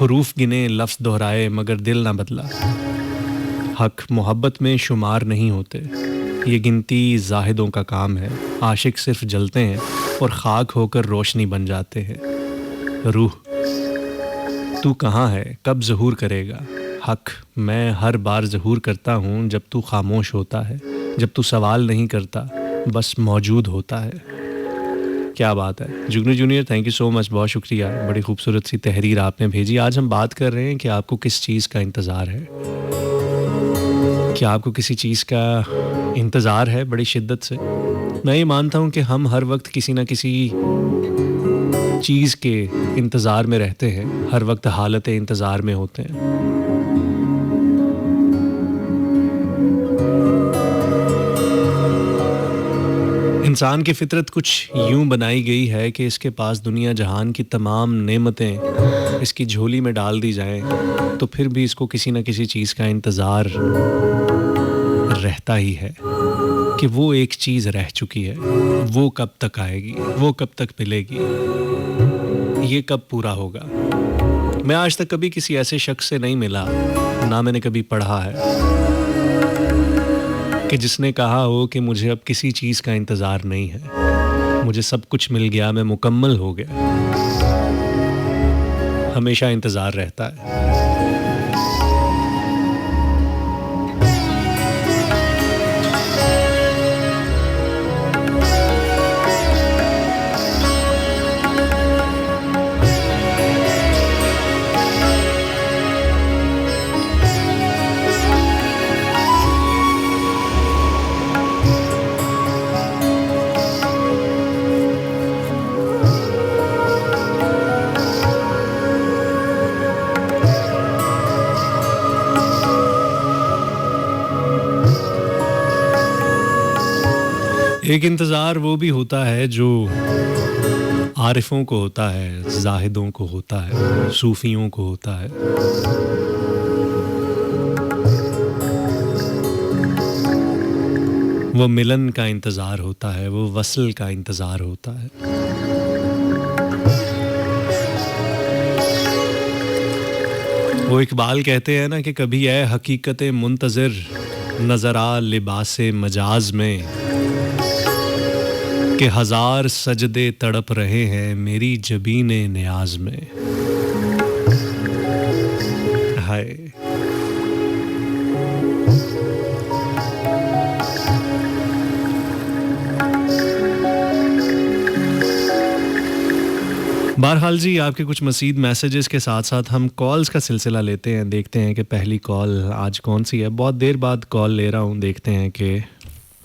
हुरूफ गिने, लफ्ज़ दोहराए, मगर दिल ना बदला। हक, मोहब्बत में शुमार नहीं होते, ये गिनती जाहिदों का काम है। आशिक सिर्फ जलते हैं और खाक होकर रोशनी बन जाते हैं। रूह, तू कहाँ है, कब ज़हूर करेगा। हक, मैं हर बार ज़हूर करता हूँ जब तू खामोश होता है, जब तू सवाल नहीं करता, बस मौजूद होता है। क्या बात है। जुगनू junior, thank you so much, बहुत शुक्रिया, बड़ी खूबसूरत सी तहरीर आपने भेजी। आज हम बात कर रहे हैं कि आपको किस चीज़ का इंतज़ार है। क्या आपको किसी चीज़ का इंतज़ार है बड़ी शिद्दत से? मैं ये मानता हूँ कि हम हर वक्त किसी न किसी चीज़ के इंतज़ार में रहते हैं, हर वक्त हालत इंतज़ार में होते हैं। इंसान की फितरत कुछ यूं बनाई गई है कि इसके पास दुनिया जहान की तमाम नेमतें इसकी झोली में डाल दी जाएं तो फिर भी इसको किसी न किसी चीज़ का इंतज़ार रहता ही है कि वो एक चीज़ रह चुकी है, वो कब तक आएगी, वो कब तक मिलेगी, ये कब पूरा होगा। मैं आज तक कभी किसी ऐसे शख्स से नहीं मिला, ना मैंने कभी पढ़ा है कि जिसने कहा हो कि मुझे अब किसी चीज़ का इंतज़ार नहीं है, मुझे सब कुछ मिल गया, मैं मुकम्मल हो गया। हमेशा इंतज़ार रहता है। एक इंतज़ार वो भी होता है जो आरिफों को होता है, ज़ाहिदों को होता है, सूफियों को होता है। वो मिलन का इंतज़ार होता है, वो वस्ल का इंतज़ार होता है। वो इकबाल कहते हैं ना कि कभी ऐ हकीकत मुंतज़िर नज़र आ लिबासे मजाज में कि हज़ार सजदे तड़प रहे हैं मेरी जबीने नियाज में। हाय बहरहाल जी, आपके कुछ मज़ीद मैसेजेस के साथ साथ हम कॉल्स का सिलसिला लेते हैं। देखते हैं कि पहली कॉल आज कौन सी है। बहुत देर बाद कॉल ले रहा हूँ, देखते हैं कि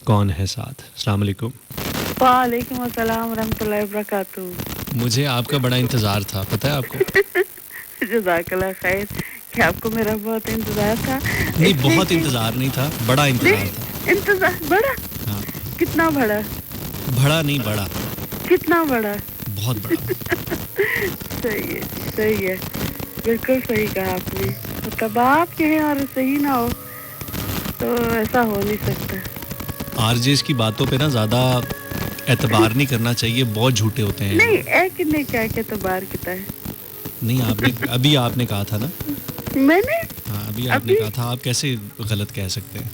कौन है साथ। अस्सलाम वालेकुम। वालेकुम अस्सलाम रहमतुल्लाहि व बरकातहू। मुझे आपका बड़ा इंतज़ार था, पता है आपको? जज़ाकल्लाह खैर। क्या आपको मेरा बहुत इंतजार था? नहीं, बहुत इंतज़ार नहीं था, बड़ा इंतज़ार था। इंतजार बड़ा? हाँ। कितना बड़ा? बड़ा नहीं, बड़ा। कितना बड़ा? बहुत बड़ा। सही है, सही है, बिल्कुल सही कहा आपने। मतलब आप कहें और सही ना हो तो ऐसा हो नहीं सकता। आरजेस की बातों पे ना ज़्यादा एतबार नहीं करना चाहिए, बहुत झूठे होते हैं। नहीं, एक ने क्या के तो बार किता है। नहीं, अभी आपने कहा था ना। मैंने? हाँ, अभी आपने कहा था। आप कैसे गलत कह सकते हैं?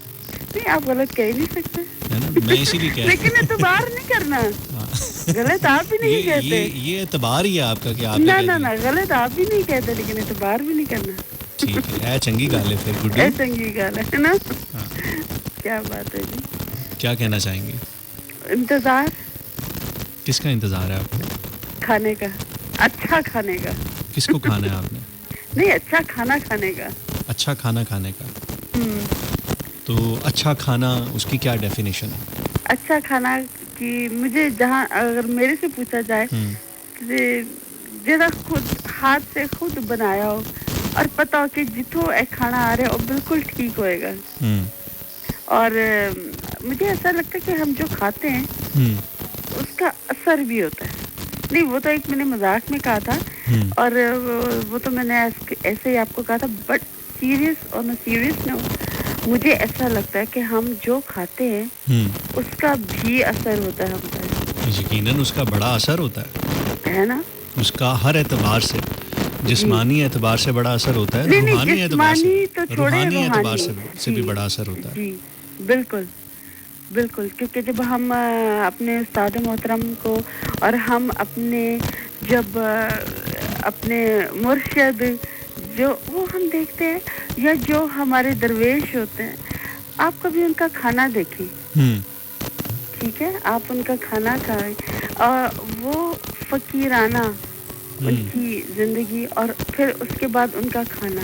नहीं, आप गलत कह ही नहीं सकते, है ना? मैं इसीलिए कह लेकिन एतबार नहीं करना। गलत आप भी नहीं कहते। ये एतबार ही है आपका कि आप ना गलत आप भी नहीं कहते, लेकिन एतबार भी नहीं करना। ठीक है, चंगी गाल है फिर। गुड, चंगी गाल है ना। हाँ। क्या बात है जी। क्या कहना चाहेंगे? इंतजार। किसका इंतजार है आपको? खाने का, अच्छा खाने का। किसको खाना है आपने? नहीं, अच्छा खाना खाने का। अच्छा खाना खाने का। तो अच्छा खाना, उसकी क्या डेफिनेशन है? अच्छा खाना कि मुझे जहाँ अगर मेरे से पूछा जाए जरा खुद हाथ से खुद बनाया हो और पता हो कि जितो एक खाना आ रहा है और बिल्कुल ठीक होएगा। और मुझे ऐसा लगता है कि हम जो खाते हैं उसका असर भी होता है। नहीं, वो तो एक मैंने मजाक में कहा था और वो तो मैंने ऐसे ही आपको कहा था, but serious on a serious note मुझे ऐसा लगता है कि हम जो खाते हैं उसका भी असर होता है हम पर। यकीनन उसका बड़ा असर होता है ना? उसका हर एतबार से, जिस्मानी एतबार से बड़ा असर होता है, रूहानी एतबार से भी बड़ा असर होता है। जी बिल्कुल बिल्कुल, क्योंकि जब हम अपने उस्ताद मोहतरम को और हम जब अपने मुर्शिद जो वो हम देखते हैं या जो हमारे दरवेश होते हैं, आप कभी उनका खाना देखें। ठीक है, आप उनका खाना खाएं और वो फकीराना उनकी जिंदगी और फिर उसके बाद उनका खाना,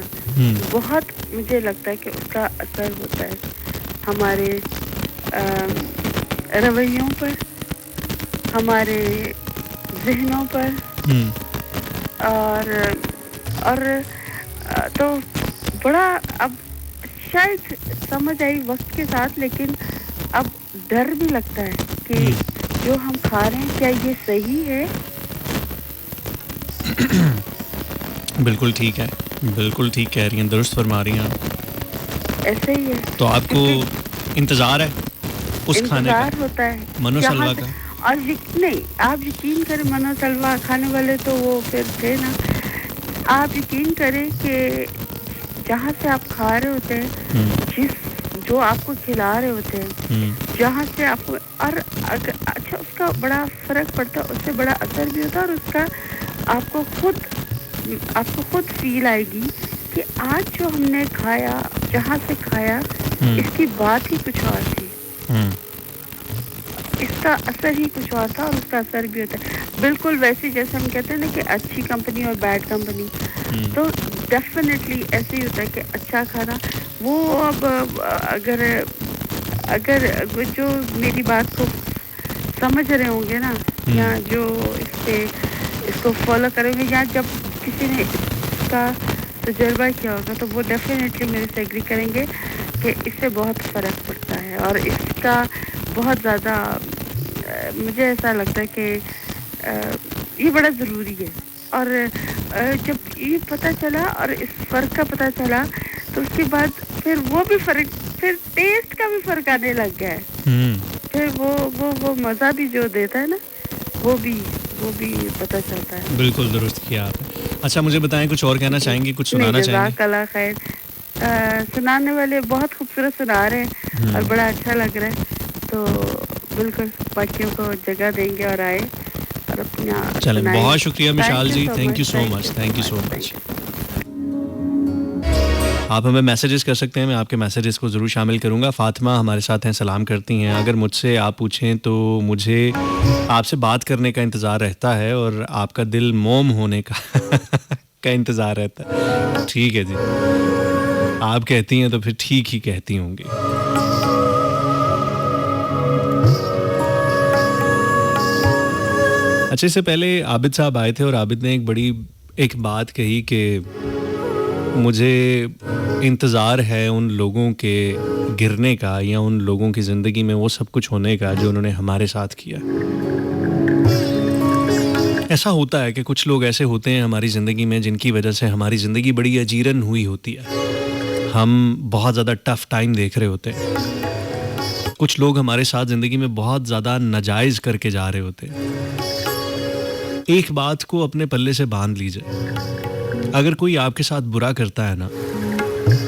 बहुत मुझे लगता है कि उसका असर होता है हमारे रवैयों पर, हमारे जहनों पर। और तो बड़ा अब शायद समझ आई वक्त के साथ, लेकिन अब डर भी लगता है कि जो हम खा रहे हैं क्या ये सही है? बिल्कुल ठीक है, बिल्कुल ठीक कह रही हैं, दुरुस्त फरमा रही हैं आप। ऐसे ही है। तो आपको इंतजार है उस खाने का? होता है मनोसलवा का। और नहीं, आप यकीन करें, मनोसलवा खाने वाले तो वो फिर थे ना। आप यकीन करें कि जहाँ से आप खा रहे होते हैं, जो आपको खिला रहे होते हैं, जहाँ से आपको और अच्छा उसका बड़ा फर्क पड़ता है, उससे बड़ा असर भी होता है और उसका आपको खुद फील आएगी कि आज जो हमने खाया, जहाँ से खाया, इसकी बात ही कुछ और थी, इसका असर ही कुछ और था और उसका असर भी होता है। बिल्कुल वैसे जैसे हम कहते हैं ना कि अच्छी कंपनी और बैड कंपनी, तो डेफिनेटली ऐसे ही होता है कि अच्छा खाना वो अब अगर जो मेरी बात को समझ रहे होंगे ना, या जो इसको फॉलो करेंगे, या जब किसी ने इसका तजुर्बा किया होगा, तो वो डेफिनेटली मेरे से एग्री करेंगे कि इससे बहुत फ़र्क पड़ता है और इसका बहुत ज़्यादा मुझे ऐसा लगता है कि ये बड़ा ज़रूरी है। और जब ये पता चला और इस फ़र्क का पता चला, तो उसके बाद फिर वो भी फ़र्क, फिर टेस्ट का भी फ़र्क आने लग गया है। फिर वो मज़ा भी जो देता है ना, वो भी पता चलता है। बिल्कुल दुरुस्त किया आपने। अच्छा, मुझे बताएं, कुछ और कहना चाहेंगी, कुछ नहीं, सुनाना चाहेंगी? जज़ाकल्लाह खैर। सुनाने वाले बहुत खूबसूरत सुना रहे हैं और बड़ा अच्छा लग रहा है, तो बिल्कुल बाकियों को जगह देंगे और आए और अपना चलें, सुनाएं। बहुत शुक्रिया Mishal Thank you ji, so thank you much, so thank much, you thank you so so much, much. thank you. आप हमें मैसेजेस कर सकते हैं, मैं आपके मैसेजेस को ज़रूर शामिल करूँगा। फ़ातिमा हमारे साथ हैं, सलाम करती हैं। अगर मुझसे आप पूछें तो मुझे आपसे बात करने का इंतज़ार रहता है और आपका दिल मोम होने का का इंतज़ार रहता है। ठीक है जी, आप कहती हैं तो फिर ठीक ही कहती होंगी। अच्छा, इससे पहले आबिद साहब आए थे और आबिद ने एक बात कही कि मुझे इंतज़ार है उन लोगों के गिरने का या उन लोगों की ज़िंदगी में वो सब कुछ होने का जो उन्होंने हमारे साथ किया। ऐसा होता है कि कुछ लोग ऐसे होते हैं हमारी ज़िंदगी में जिनकी वजह से हमारी ज़िंदगी बड़ी अजीरन हुई होती है। हम बहुत ज़्यादा टफ़ टाइम देख रहे होते हैं। कुछ लोग हमारे साथ ज़िंदगी में बहुत ज़्यादा नाजायज़ करके जा रहे होते हैं। एक बात को अपने पल्ले से बांध लीजिए, अगर कोई आपके साथ बुरा करता है ना,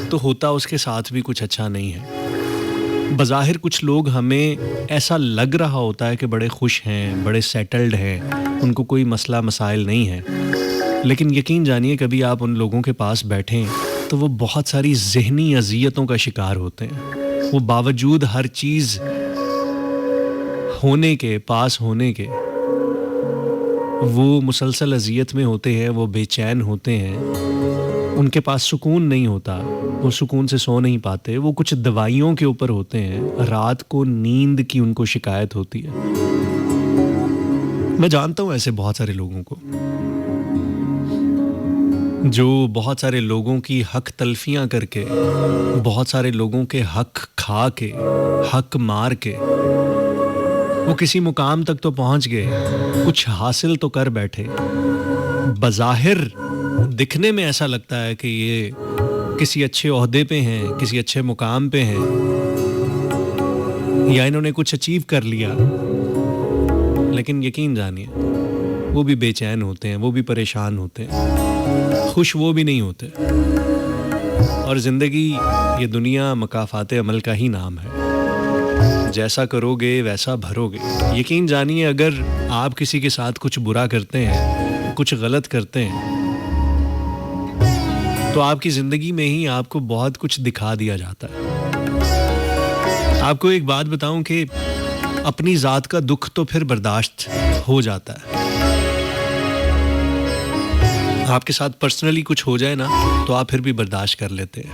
तो होता उसके साथ भी कुछ अच्छा नहीं है। बज़ाहिर कुछ लोग हमें ऐसा लग रहा होता है कि बड़े खुश हैं, बड़े सेटल्ड हैं, उनको कोई मसला मसाइल नहीं है, लेकिन यकीन जानिए कभी आप उन लोगों के पास बैठें तो वो बहुत सारी ज़हनी अज़ियतों का शिकार होते हैं। वो बावजूद हर चीज़ होने के, पास होने के, वो मुसलसल अज़ियत में होते हैं, वो बेचैन होते हैं, उनके पास सुकून नहीं होता, वो सुकून से सो नहीं पाते, वो कुछ दवाइयों के ऊपर होते हैं, रात को नींद की उनको शिकायत होती है। मैं जानता हूँ ऐसे बहुत सारे लोगों को जो बहुत सारे लोगों की हक तलफियाँ करके, बहुत सारे लोगों के हक खा के, हक मार के वो किसी मुकाम तक तो पहुंच गए, कुछ हासिल तो कर बैठे। बज़ाहिर दिखने में ऐसा लगता है कि ये किसी अच्छे ओहदे पे हैं, किसी अच्छे मुकाम पे हैं, या इन्होंने कुछ अचीव कर लिया, लेकिन यकीन जानिए वो भी बेचैन होते हैं, वो भी परेशान होते हैं, खुश वो भी नहीं होते। और ज़िंदगी, ये दुनिया मकाफ़ाते अमल का ही नाम है। जैसा करोगे वैसा भरोगे। यकीन जानिए अगर आप किसी के साथ कुछ बुरा करते हैं, कुछ गलत करते हैं, तो आपकी ज़िंदगी में ही आपको बहुत कुछ दिखा दिया जाता है। आपको एक बात बताऊं कि अपनी ज़ात का दुख तो फिर बर्दाश्त हो जाता है। आपके साथ पर्सनली कुछ हो जाए ना, तो आप फिर भी बर्दाश्त कर लेते हैं।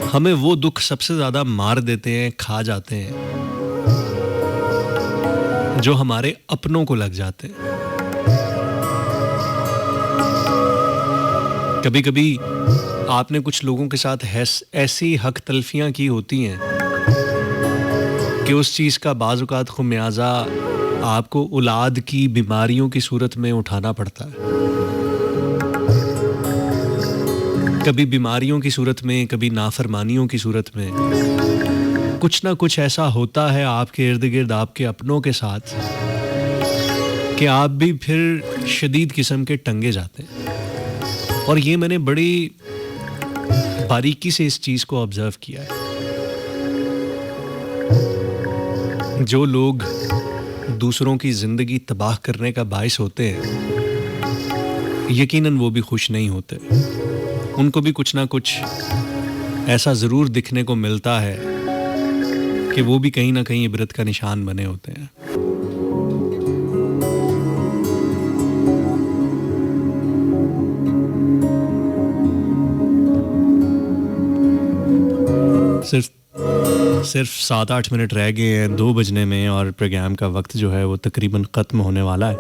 हमें वो दुख सबसे ज़्यादा मार देते हैं, खा जाते हैं, जो हमारे अपनों को लग जाते हैं। कभी कभी आपने कुछ लोगों के साथ ऐसी हक तलफियाँ की होती हैं कि उस चीज़ का बाज़-औक़ात ख़ुमियाज़ा आपको औलाद की बीमारियों की सूरत में उठाना पड़ता है। कभी बीमारियों की सूरत में, कभी नाफरमानियों की सूरत में, कुछ ना कुछ ऐसा होता है आपके इर्द गिर्द, आपके अपनों के साथ, कि आप भी फिर शदीद किस्म के टंगे जाते हैं। और ये मैंने बड़ी बारीकी से इस चीज़ को ऑब्ज़र्व किया है। जो लोग दूसरों की ज़िंदगी तबाह करने का बाइस होते हैं, यकीनन वो भी खुश नहीं होते। उनको भी कुछ ना कुछ ऐसा ज़रूर दिखने को मिलता है कि वो भी कहीं ना कहीं इबरत का निशान बने होते हैं। सिर्फ 7-8 मिनट रह गए हैं 2 बजने में, और प्रोग्राम का वक्त जो है वो तकरीबन ख़त्म होने वाला है।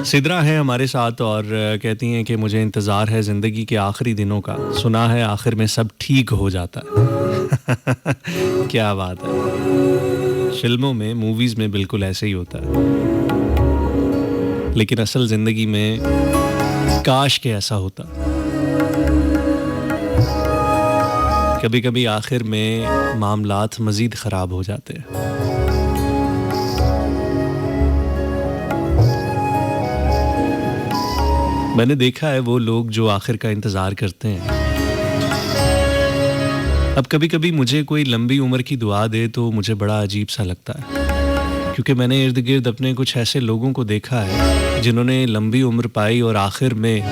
सिद्रा है हमारे साथ और कहती हैं कि मुझे इंतज़ार है ज़िंदगी के आखिरी दिनों का, सुना है आखिर में सब ठीक हो जाता है। क्या बात है। फिल्मों में, मूवीज में बिल्कुल ऐसे ही होता है, लेकिन असल जिंदगी में काश के ऐसा होता। कभी कभी आखिर में मामलात मजीद खराब हो जाते हैं। मैंने देखा है वो लोग जो आखिर का इंतजार करते हैं। अब कभी कभी मुझे कोई लंबी उम्र की दुआ दे तो मुझे बड़ा अजीब सा लगता है, क्योंकि मैंने इर्द गिर्द अपने कुछ ऐसे लोगों को देखा है जिन्होंने लंबी उम्र पाई और आखिर में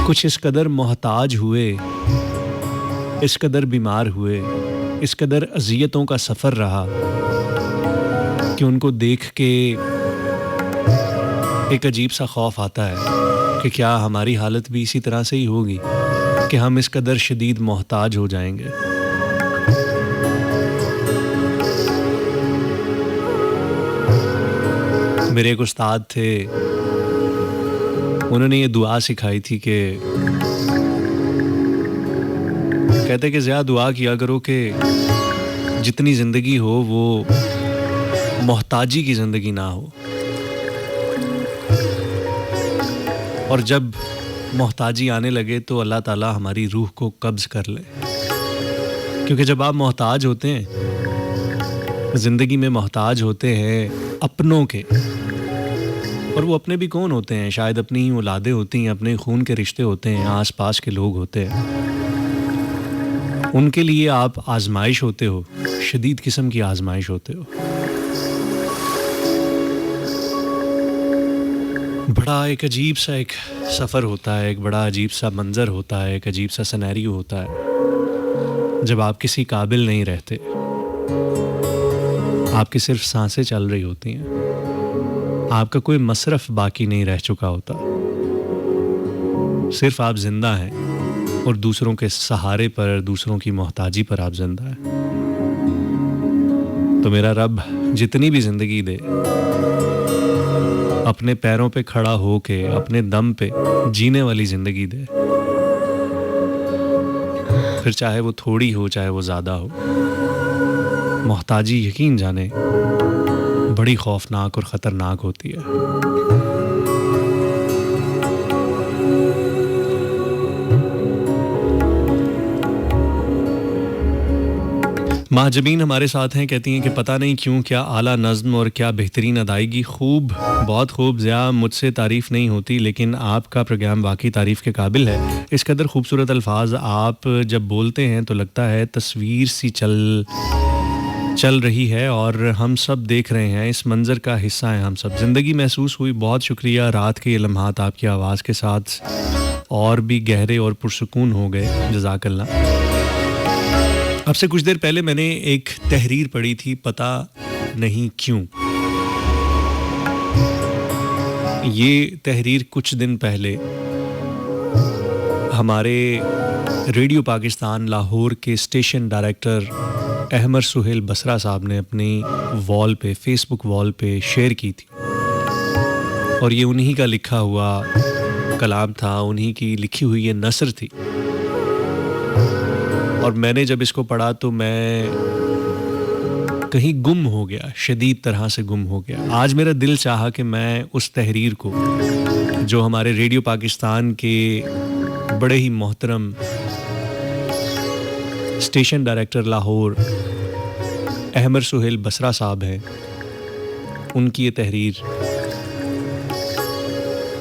कुछ इस कदर मोहताज हुए, इस कदर बीमार हुए, इस कदर अजियतों का सफ़र रहा कि उनको देख के एक अजीब सा खौफ आता है कि क्या हमारी हालत भी इसी तरह से ही होगी कि हम इस कदर शदीद मोहताज हो जाएंगे। मेरे एक उस्ताद थे, उन्होंने ये दुआ सिखाई थी कि कहते कि ज़्यादा दुआ किया करो कि जितनी ज़िंदगी हो वो मोहताजी की ज़िंदगी ना हो, और जब मोहताजी आने लगे तो अल्लाह ताला हमारी रूह को कब्ज़ कर ले। क्योंकि जब आप मोहताज होते हैं, ज़िंदगी में मोहताज होते हैं अपनों के, और वो अपने भी कौन होते हैं, शायद अपनी ही औलादें होती हैं, अपने खून के रिश्ते होते हैं, आस पास के लोग होते हैं, उनके लिए आप आजमाइश होते हो, शदीद किस्म की आजमाइश होते हो। बड़ा एक अजीब सा एक सफ़र होता है, एक बड़ा अजीब सा मंज़र होता है, एक अजीब सा सिनेरियो होता है जब आप किसी काबिल नहीं रहते, आपकी सिर्फ सांसें चल रही होती हैं, आपका कोई मसरफ़ बाकी नहीं रह चुका होता, सिर्फ आप ज़िंदा हैं और दूसरों के सहारे पर, दूसरों की मोहताजी पर आप ज़िंदा हैं। तो मेरा रब जितनी भी ज़िंदगी दे, अपने पैरों पे खड़ा हो के अपने दम पे जीने वाली ज़िंदगी दे, फिर चाहे वो थोड़ी हो चाहे वो ज़्यादा हो। मोहताजी यकीन जाने बड़ी खौफनाक और ख़तरनाक होती है। महाजबीन हमारे साथ हैं, कहती हैं कि पता नहीं क्यों क्या आला नज़्म और क्या बेहतरीन अदायगी, खूब, बहुत खूब, ज़्या मुझसे तारीफ़ नहीं होती, लेकिन आपका प्रोग्राम वाकई तारीफ़ के काबिल है। इस कदर खूबसूरत अल्फाज आप जब बोलते हैं तो लगता है तस्वीर सी चल रही है और हम सब देख रहे हैं, इस मंज़र का हिस्सा हैं हम सब। ज़िंदगी महसूस हुई, बहुत शुक्रिया। रात के ये लम्हात आपकी आवाज़ के साथ और भी गहरे और पुरसुकून हो गए, जज़ाकल्लाह। अब से कुछ देर पहले मैंने एक तहरीर पढ़ी थी, पता नहीं क्यों। ये तहरीर कुछ दिन पहले हमारे रेडियो पाकिस्तान लाहौर के स्टेशन डायरेक्टर अहमद सुहेल बसरा साहब ने अपनी वॉल पे, फेसबुक वॉल पे शेयर की थी, और ये उन्हीं का लिखा हुआ कलाम था, उन्हीं की लिखी हुई ये नसर थी। और मैंने जब इसको पढ़ा तो मैं कहीं गुम हो गया, शदीद तरह से गुम हो गया। आज मेरा दिल चाहा कि मैं उस तहरीर को, जो हमारे रेडियो पाकिस्तान के बड़े ही मोहतरम स्टेशन डायरेक्टर लाहौर अहमद सुहेल बसरा साहब हैं, उनकी ये तहरीर,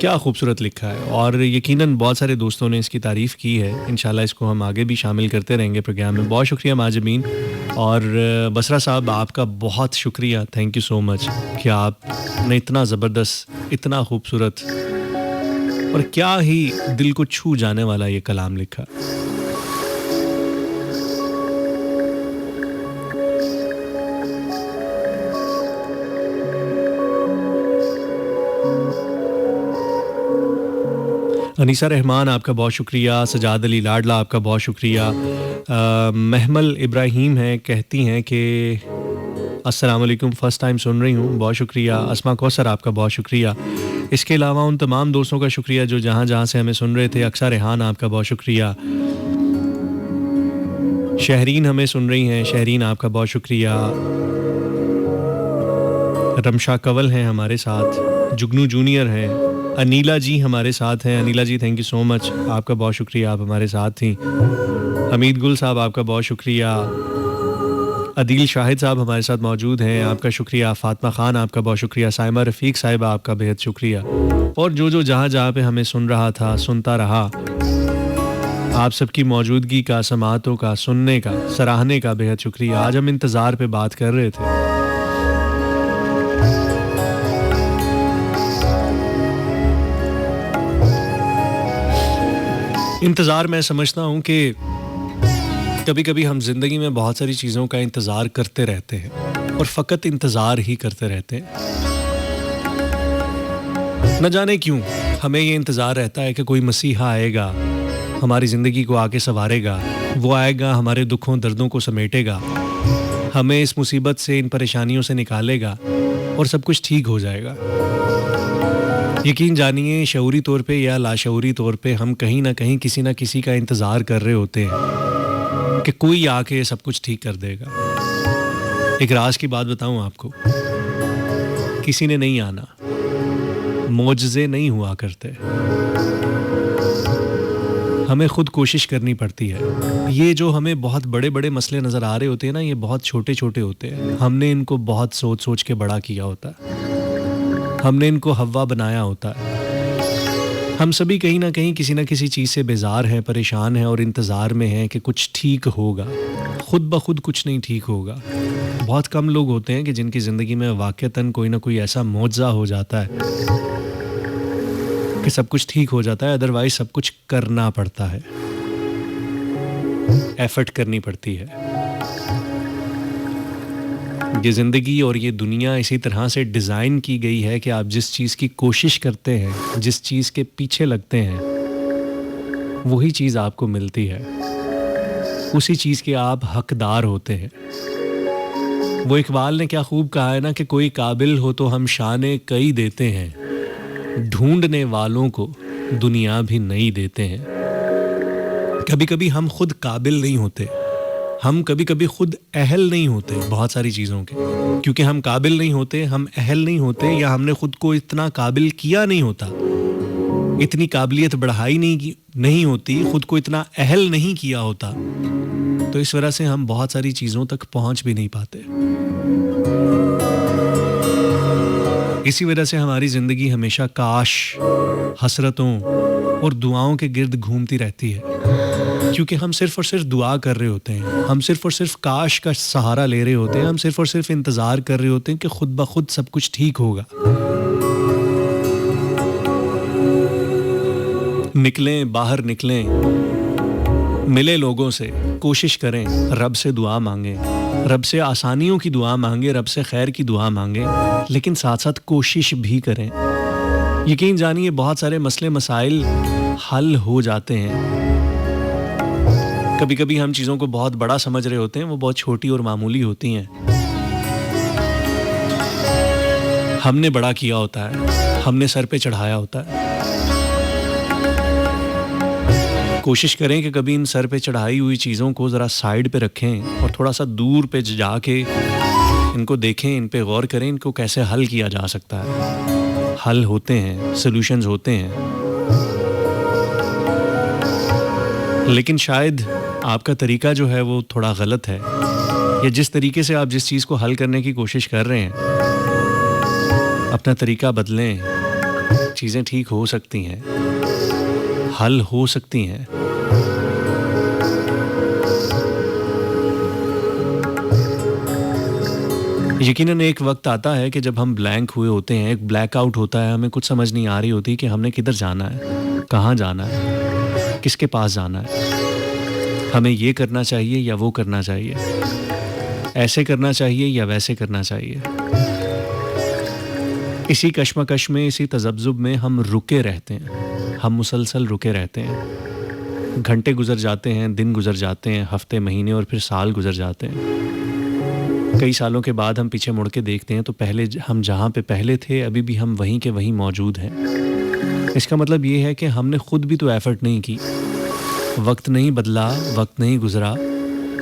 क्या खूबसूरत लिखा है, और यकीनन बहुत सारे दोस्तों ने इसकी तारीफ़ की है। इंशाल्लाह इसको हम आगे भी शामिल करते रहेंगे प्रोग्राम में। बहुत शुक्रिया माजमीन, और बसरा साहब आपका बहुत शुक्रिया, थैंक यू सो मच कि आपने इतना ज़बरदस्त, इतना खूबसूरत और क्या ही दिल को छू जाने वाला ये कलाम लिखा। अनीसा रहमान आपका बहुत शुक्रिया, सजाद अली लाडला आपका बहुत शुक्रिया। महमल इब्राहीम हैं, कहती हैं कि अस्सलाम वालेकुम, फ़र्स्ट टाइम सुन रही हूँ, बहुत शुक्रिया। अस्मा कौसर आपका बहुत शुक्रिया। इसके अलावा उन तमाम दोस्तों का शुक्रिया जो जहाँ जहाँ से हमें सुन रहे थे। अक्सर रेहान आपका बहुत शुक्रिया। शहरीन हमें सुन रही हैं। शहरीन, आपका बहुत शुक्रिया। रमशा कंवल हैं हमारे साथ, जुगनू जूनियर हैं, अनीला जी हमारे साथ हैं। अनीला जी, थैंक यू सो मच, आपका बहुत शुक्रिया, आप हमारे साथ थी। हमीद गुल साहब, आपका बहुत शुक्रिया। अदील शाहिद साहब हमारे साथ मौजूद हैं, आपका शुक्रिया। फातिमा खान, आपका बहुत शुक्रिया। साइमा रफ़ीक साहिबा, आपका बेहद शुक्रिया। और जो जहाँ जहाँ पे हमें सुन रहा था, सुनता रहा, आप सबकी मौजूदगी का, समातों का, सुनने का, सराहने का बेहद शुक्रिया। आज हम इंतज़ार पे बात कर रहे थे। इंतज़ार, मैं समझता हूँ कि कभी कभी हम ज़िंदगी में बहुत सारी चीज़ों का इंतज़ार करते रहते हैं और फ़कत इंतज़ार ही करते रहते हैं। न जाने क्यों हमें ये इंतज़ार रहता है कि कोई मसीहा आएगा, हमारी ज़िंदगी को आके संवारेगा, वो आएगा, हमारे दुखों दर्दों को समेटेगा, हमें इस मुसीबत से, इन परेशानियों से निकालेगा और सब कुछ ठीक हो जाएगा। यकीन जानिए, शऊरी तौर पे या लाशऊरी तौर पे हम कहीं ना कहीं किसी ना किसी का इंतज़ार कर रहे होते हैं कि कोई आके सब कुछ ठीक कर देगा। एक राज की बात बताऊं आपको, किसी ने नहीं आना, मौजज़े नहीं हुआ करते, हमें खुद कोशिश करनी पड़ती है। ये जो हमें बहुत बड़े बड़े मसले नज़र आ रहे होते हैं ना, ये बहुत छोटे छोटे होते हैं। हमने इनको बहुत सोच सोच के बड़ा किया होता है, हमने इनको हवा बनाया होता है। हम सभी कहीं ना कहीं किसी ना किसी चीज़ से बेजार हैं, परेशान हैं और इंतज़ार में हैं कि कुछ ठीक होगा। खुद ब खुद कुछ नहीं ठीक होगा। बहुत कम लोग होते हैं कि जिनकी ज़िंदगी में वाक़तन कोई ना कोई ऐसा मौजज़ा हो जाता है कि सब कुछ ठीक हो जाता है। अदरवाइज सब कुछ करना पड़ता है, एफर्ट करनी पड़ती है। ये ज़िंदगी और ये दुनिया इसी तरह से डिज़ाइन की गई है कि आप जिस चीज़ की कोशिश करते हैं, जिस चीज़ के पीछे लगते हैं, वही चीज़ आपको मिलती है, उसी चीज़ के आप हकदार होते हैं। वो इकबाल ने क्या खूब कहा है ना कि कोई काबिल हो तो हम शाने कई देते हैं, ढूंढने वालों को दुनिया भी नहीं देते हैं। कभी कभी हम खुद काबिल नहीं होते, हम कभी कभी खुद अहल नहीं होते बहुत सारी चीज़ों के, क्योंकि हम काबिल नहीं होते, हम अहल नहीं होते, या हमने खुद को इतना काबिल किया नहीं होता, इतनी काबिलियत बढ़ाई नहीं होती, खुद को इतना अहल नहीं किया होता, तो इस वजह से हम बहुत सारी चीज़ों तक पहुंच भी नहीं पाते। इसी वजह से हमारी ज़िंदगी हमेशा काश, हसरतों और दुआओं के गिर्द घूमती रहती है, क्योंकि हम सिर्फ और सिर्फ दुआ कर रहे होते हैं, हम सिर्फ और सिर्फ काश का सहारा ले रहे होते हैं, हम सिर्फ और सिर्फ इंतज़ार कर रहे होते हैं कि खुद ब खुद सब कुछ ठीक होगा। निकलें, बाहर निकलें, मिले लोगों से, कोशिश करें, रब से दुआ मांगें, रब से आसानियों की दुआ मांगें, रब से खैर की दुआ मांगें, लेकिन साथ साथ कोशिश भी करें। यकीन जानिए, बहुत सारे मसले मसाइल हल हो जाते हैं। कभी कभी हम चीज़ों को बहुत बड़ा समझ रहे होते हैं, वो बहुत छोटी और मामूली होती हैं। हमने बड़ा किया होता है, हमने सर पे चढ़ाया होता है। कोशिश करें कि कभी इन सर पे चढ़ाई हुई चीज़ों को ज़रा साइड पे रखें और थोड़ा सा दूर पे जाके इनको देखें, इन पे गौर करें, इनको कैसे हल किया जा सकता है। हल होते हैं, सॉल्यूशंस होते हैं, लेकिन शायद आपका तरीका जो है वो थोड़ा गलत है, या जिस तरीके से आप जिस चीज़ को हल करने की कोशिश कर रहे हैं, अपना तरीका बदलें, चीज़ें ठीक हो सकती हैं, हल हो सकती हैं। यकीनन एक वक्त आता है कि जब हम ब्लैंक हुए होते हैं, एक ब्लैकआउट होता है, हमें कुछ समझ नहीं आ रही होती कि हमने किधर जाना है, कहाँ जाना है, किसके पास जाना है, हमें ये करना चाहिए या वो करना चाहिए, ऐसे करना चाहिए या वैसे करना चाहिए। इसी कश्मकश में, इसी तज़ब्ज़ुब में हम रुके रहते हैं, हम मुसलसल रुके रहते हैं। घंटे गुजर जाते हैं, दिन गुजर जाते हैं, हफ्ते, महीने और फिर साल गुजर जाते हैं। कई सालों के बाद हम पीछे मुड़ के देखते हैं तो पहले हम जहाँ पे पहले थे, अभी भी हम वहीं के वहीं मौजूद हैं। इसका मतलब ये है कि हमने खुद भी तो एफ़र्ट नहीं की, वक्त नहीं बदला, वक्त नहीं गुजरा,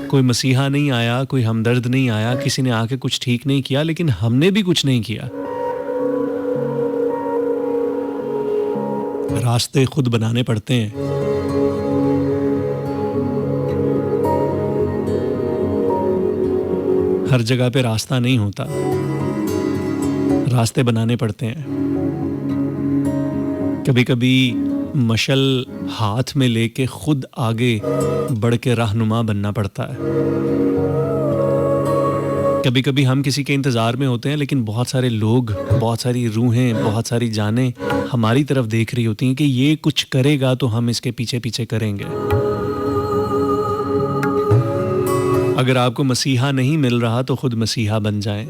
कोई मसीहा नहीं आया, कोई हमदर्द नहीं आया, किसी ने आके कुछ ठीक नहीं किया, लेकिन हमने भी कुछ नहीं किया। रास्ते खुद बनाने पड़ते हैं। हर जगह पे रास्ता नहीं होता, रास्ते बनाने पड़ते हैं। कभी कभी मशल हाथ में लेके खुद आगे बढ़ के रहनुमा बनना पड़ता है। कभी कभी हम किसी के इंतज़ार में होते हैं, लेकिन बहुत सारे लोग, बहुत सारी रूहें, बहुत सारी जानें हमारी तरफ देख रही होती हैं कि ये कुछ करेगा तो हम इसके पीछे पीछे करेंगे। अगर आपको मसीहा नहीं मिल रहा तो खुद मसीहा बन जाएं।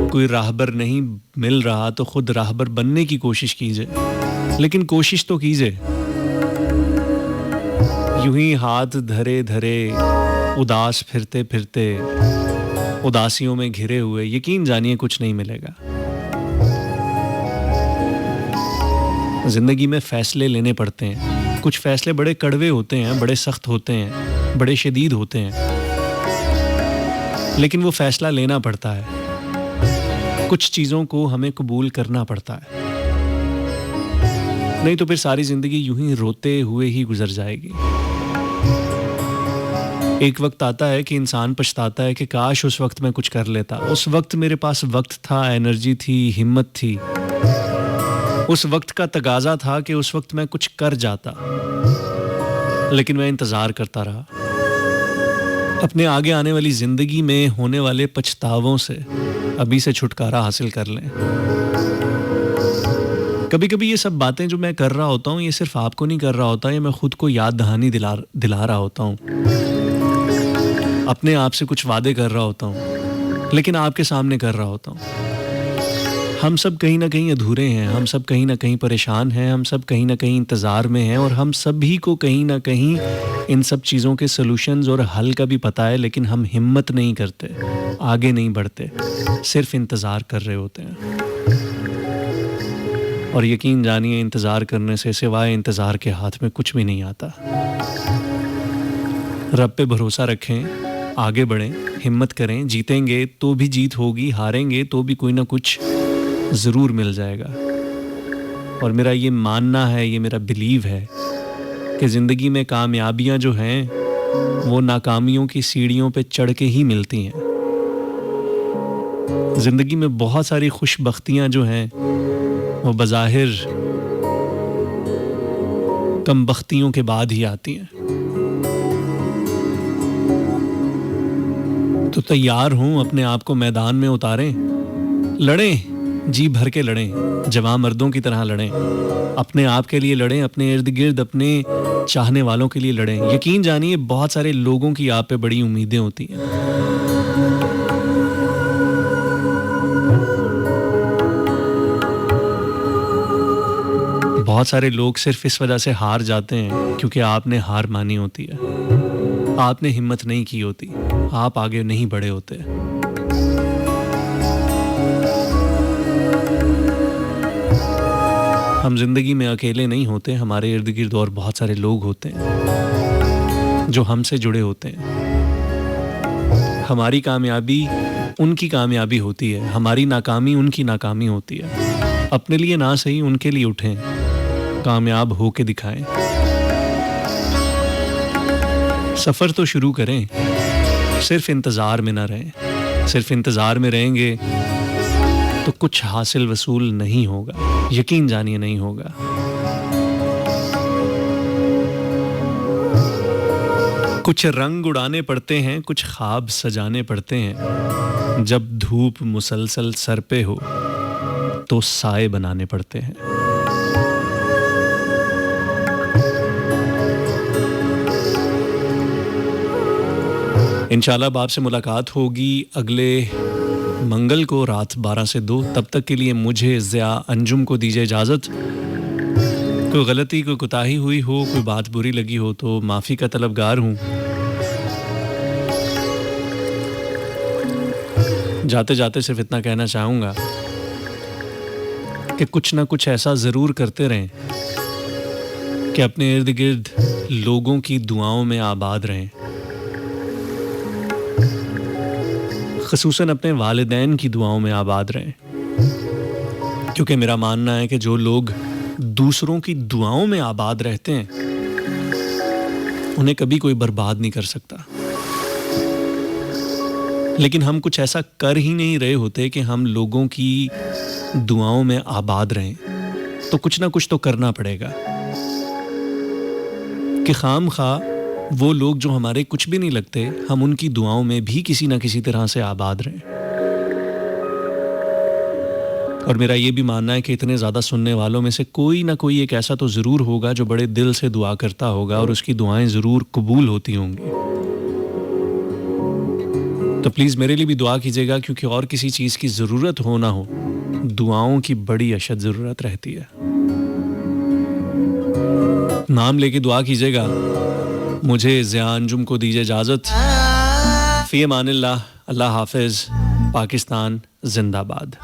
कोई राहबर नहीं मिल रहा तो खुद राहबर बनने की कोशिश कीजिए, लेकिन कोशिश तो कीजिए। यूं ही हाथ धरे धरे उदास फिरते फिरते, उदासियों में घिरे हुए, यकीन जानिए कुछ नहीं मिलेगा। जिंदगी में फैसले लेने पड़ते हैं। कुछ फैसले बड़े कड़वे होते हैं, बड़े सख्त होते हैं, बड़े शदीद होते हैं, लेकिन वो फैसला लेना पड़ता है। कुछ चीज़ों को हमें कबूल करना पड़ता है, नहीं तो फिर सारी जिंदगी यूं ही रोते हुए ही गुजर जाएगी। एक वक्त आता है कि इंसान पछताता है कि काश उस वक्त मैं कुछ कर लेता, उस वक्त मेरे पास वक्त था, एनर्जी थी, हिम्मत थी, उस वक्त का तगाजा था कि उस वक्त मैं कुछ कर जाता, लेकिन मैं इंतज़ार करता रहा। अपने आगे आने वाली ज़िंदगी में होने वाले पछतावों से अभी से छुटकारा हासिल कर लें। कभी कभी ये सब बातें जो मैं कर रहा होता हूँ, ये सिर्फ आपको नहीं कर रहा होता, ये मैं खुद को याद दहानी दिला रहा होता हूँ। अपने आप से कुछ वादे कर रहा होता हूँ, लेकिन आपके सामने कर रहा होता हूँ। हम सब कहीं ना कहीं अधूरे हैं, हम सब कहीं ना कहीं परेशान हैं, हम सब कहीं ना कहीं इंतज़ार में हैं, और हम सभी को कहीं ना कहीं इन सब चीज़ों के सॉल्यूशंस और हल का भी पता है, लेकिन हम हिम्मत नहीं करते, आगे नहीं बढ़ते, सिर्फ इंतज़ार कर रहे होते हैं। और यकीन जानिए, इंतज़ार करने से सिवाय इंतज़ार के हाथ में कुछ भी नहीं आता। रब पे भरोसा रखें, आगे बढ़ें, हिम्मत करें। जीतेंगे तो भी जीत होगी, हारेंगे तो भी कोई ना कुछ ज़रूर मिल जाएगा। और मेरा ये मानना है, ये मेरा बिलीव है कि ज़िंदगी में कामयाबियां जो हैं वो नाकामियों की सीढ़ियों पे चढ़ के ही मिलती हैं। ज़िंदगी में बहुत सारी खुशबख्तियां जो हैं वो बज़ाहिर कमबख्तियों के बाद ही आती हैं। तो तैयार हूं, अपने आप को मैदान में उतारें, लड़ें, जी भर के लड़ें, जवां मर्दों की तरह लड़ें, अपने आप के लिए लड़ें, अपने इर्द गिर्द अपने चाहने वालों के लिए लड़ें। यकीन जानिए, बहुत सारे लोगों की आप पे बड़ी उम्मीदें होती हैं। बहुत सारे लोग सिर्फ इस वजह से हार जाते हैं क्योंकि आपने हार मानी होती है, आपने हिम्मत नहीं की होती, आप आगे नहीं बढ़े होते। हम जिंदगी में अकेले नहीं होते, हमारे इर्द गिर्द और बहुत सारे लोग होते हैं जो हमसे जुड़े होते हैं। हमारी कामयाबी उनकी कामयाबी होती है, हमारी नाकामी उनकी नाकामी होती है। अपने लिए ना सही, उनके लिए उठें, कामयाब होके दिखाएं। सफ़र तो शुरू करें, सिर्फ इंतज़ार में ना रहें। सिर्फ इंतज़ार में रहेंगे तो कुछ हासिल वसूल नहीं होगा, यकीन जानिए नहीं होगा। कुछ रंग उड़ाने पड़ते हैं, कुछ ख्वाब सजाने पड़ते हैं। जब धूप मुसलसल सर पे हो तो साए बनाने पड़ते हैं। इंशाल्लाह अब आपसे मुलाकात होगी अगले मंगल को रात 12 से 2। तब तक के लिए मुझे ज़िया अंजुम को दीजिए इजाज़त। कोई गलती, कोई कोताही हुई हो, कोई बात बुरी लगी हो तो माफ़ी का तलबगार हूँ। जाते जाते सिर्फ इतना कहना चाहूँगा कि कुछ ना कुछ ऐसा ज़रूर करते रहें कि अपने इर्द गिर्द लोगों की दुआओं में आबाद रहें। ख़ुसूसन अपने वालिदैन की दुआओं में आबाद रहें, क्योंकि मेरा मानना है कि जो लोग दूसरों की दुआओं में आबाद रहते हैं उन्हें कभी कोई बर्बाद नहीं कर सकता। लेकिन हम कुछ ऐसा कर ही नहीं रहे होते कि हम लोगों की दुआओं में आबाद रहें, तो कुछ ना कुछ तो करना पड़ेगा कि खामखा वो लोग जो हमारे कुछ भी नहीं लगते, हम उनकी दुआओं में भी किसी ना किसी तरह से आबाद रहें। और मेरा ये भी मानना है कि इतने ज़्यादा सुनने वालों में से कोई ना कोई एक ऐसा तो ज़रूर होगा जो बड़े दिल से दुआ करता होगा और उसकी दुआएं ज़रूर कबूल होती होंगी। तो प्लीज़ मेरे लिए भी दुआ कीजिएगा, क्योंकि और किसी चीज़ की ज़रूरत हो ना हो, दुआओं की बड़ी अशद ज़रूरत रहती है। नाम लेके दुआ कीजिएगा। मुझे ज़िया अंजुम को दीजिए इजाज़त। फ़ी अमानिल्लाह। अल्लाह हाफ़िज़। पाकिस्तान जिंदाबाद।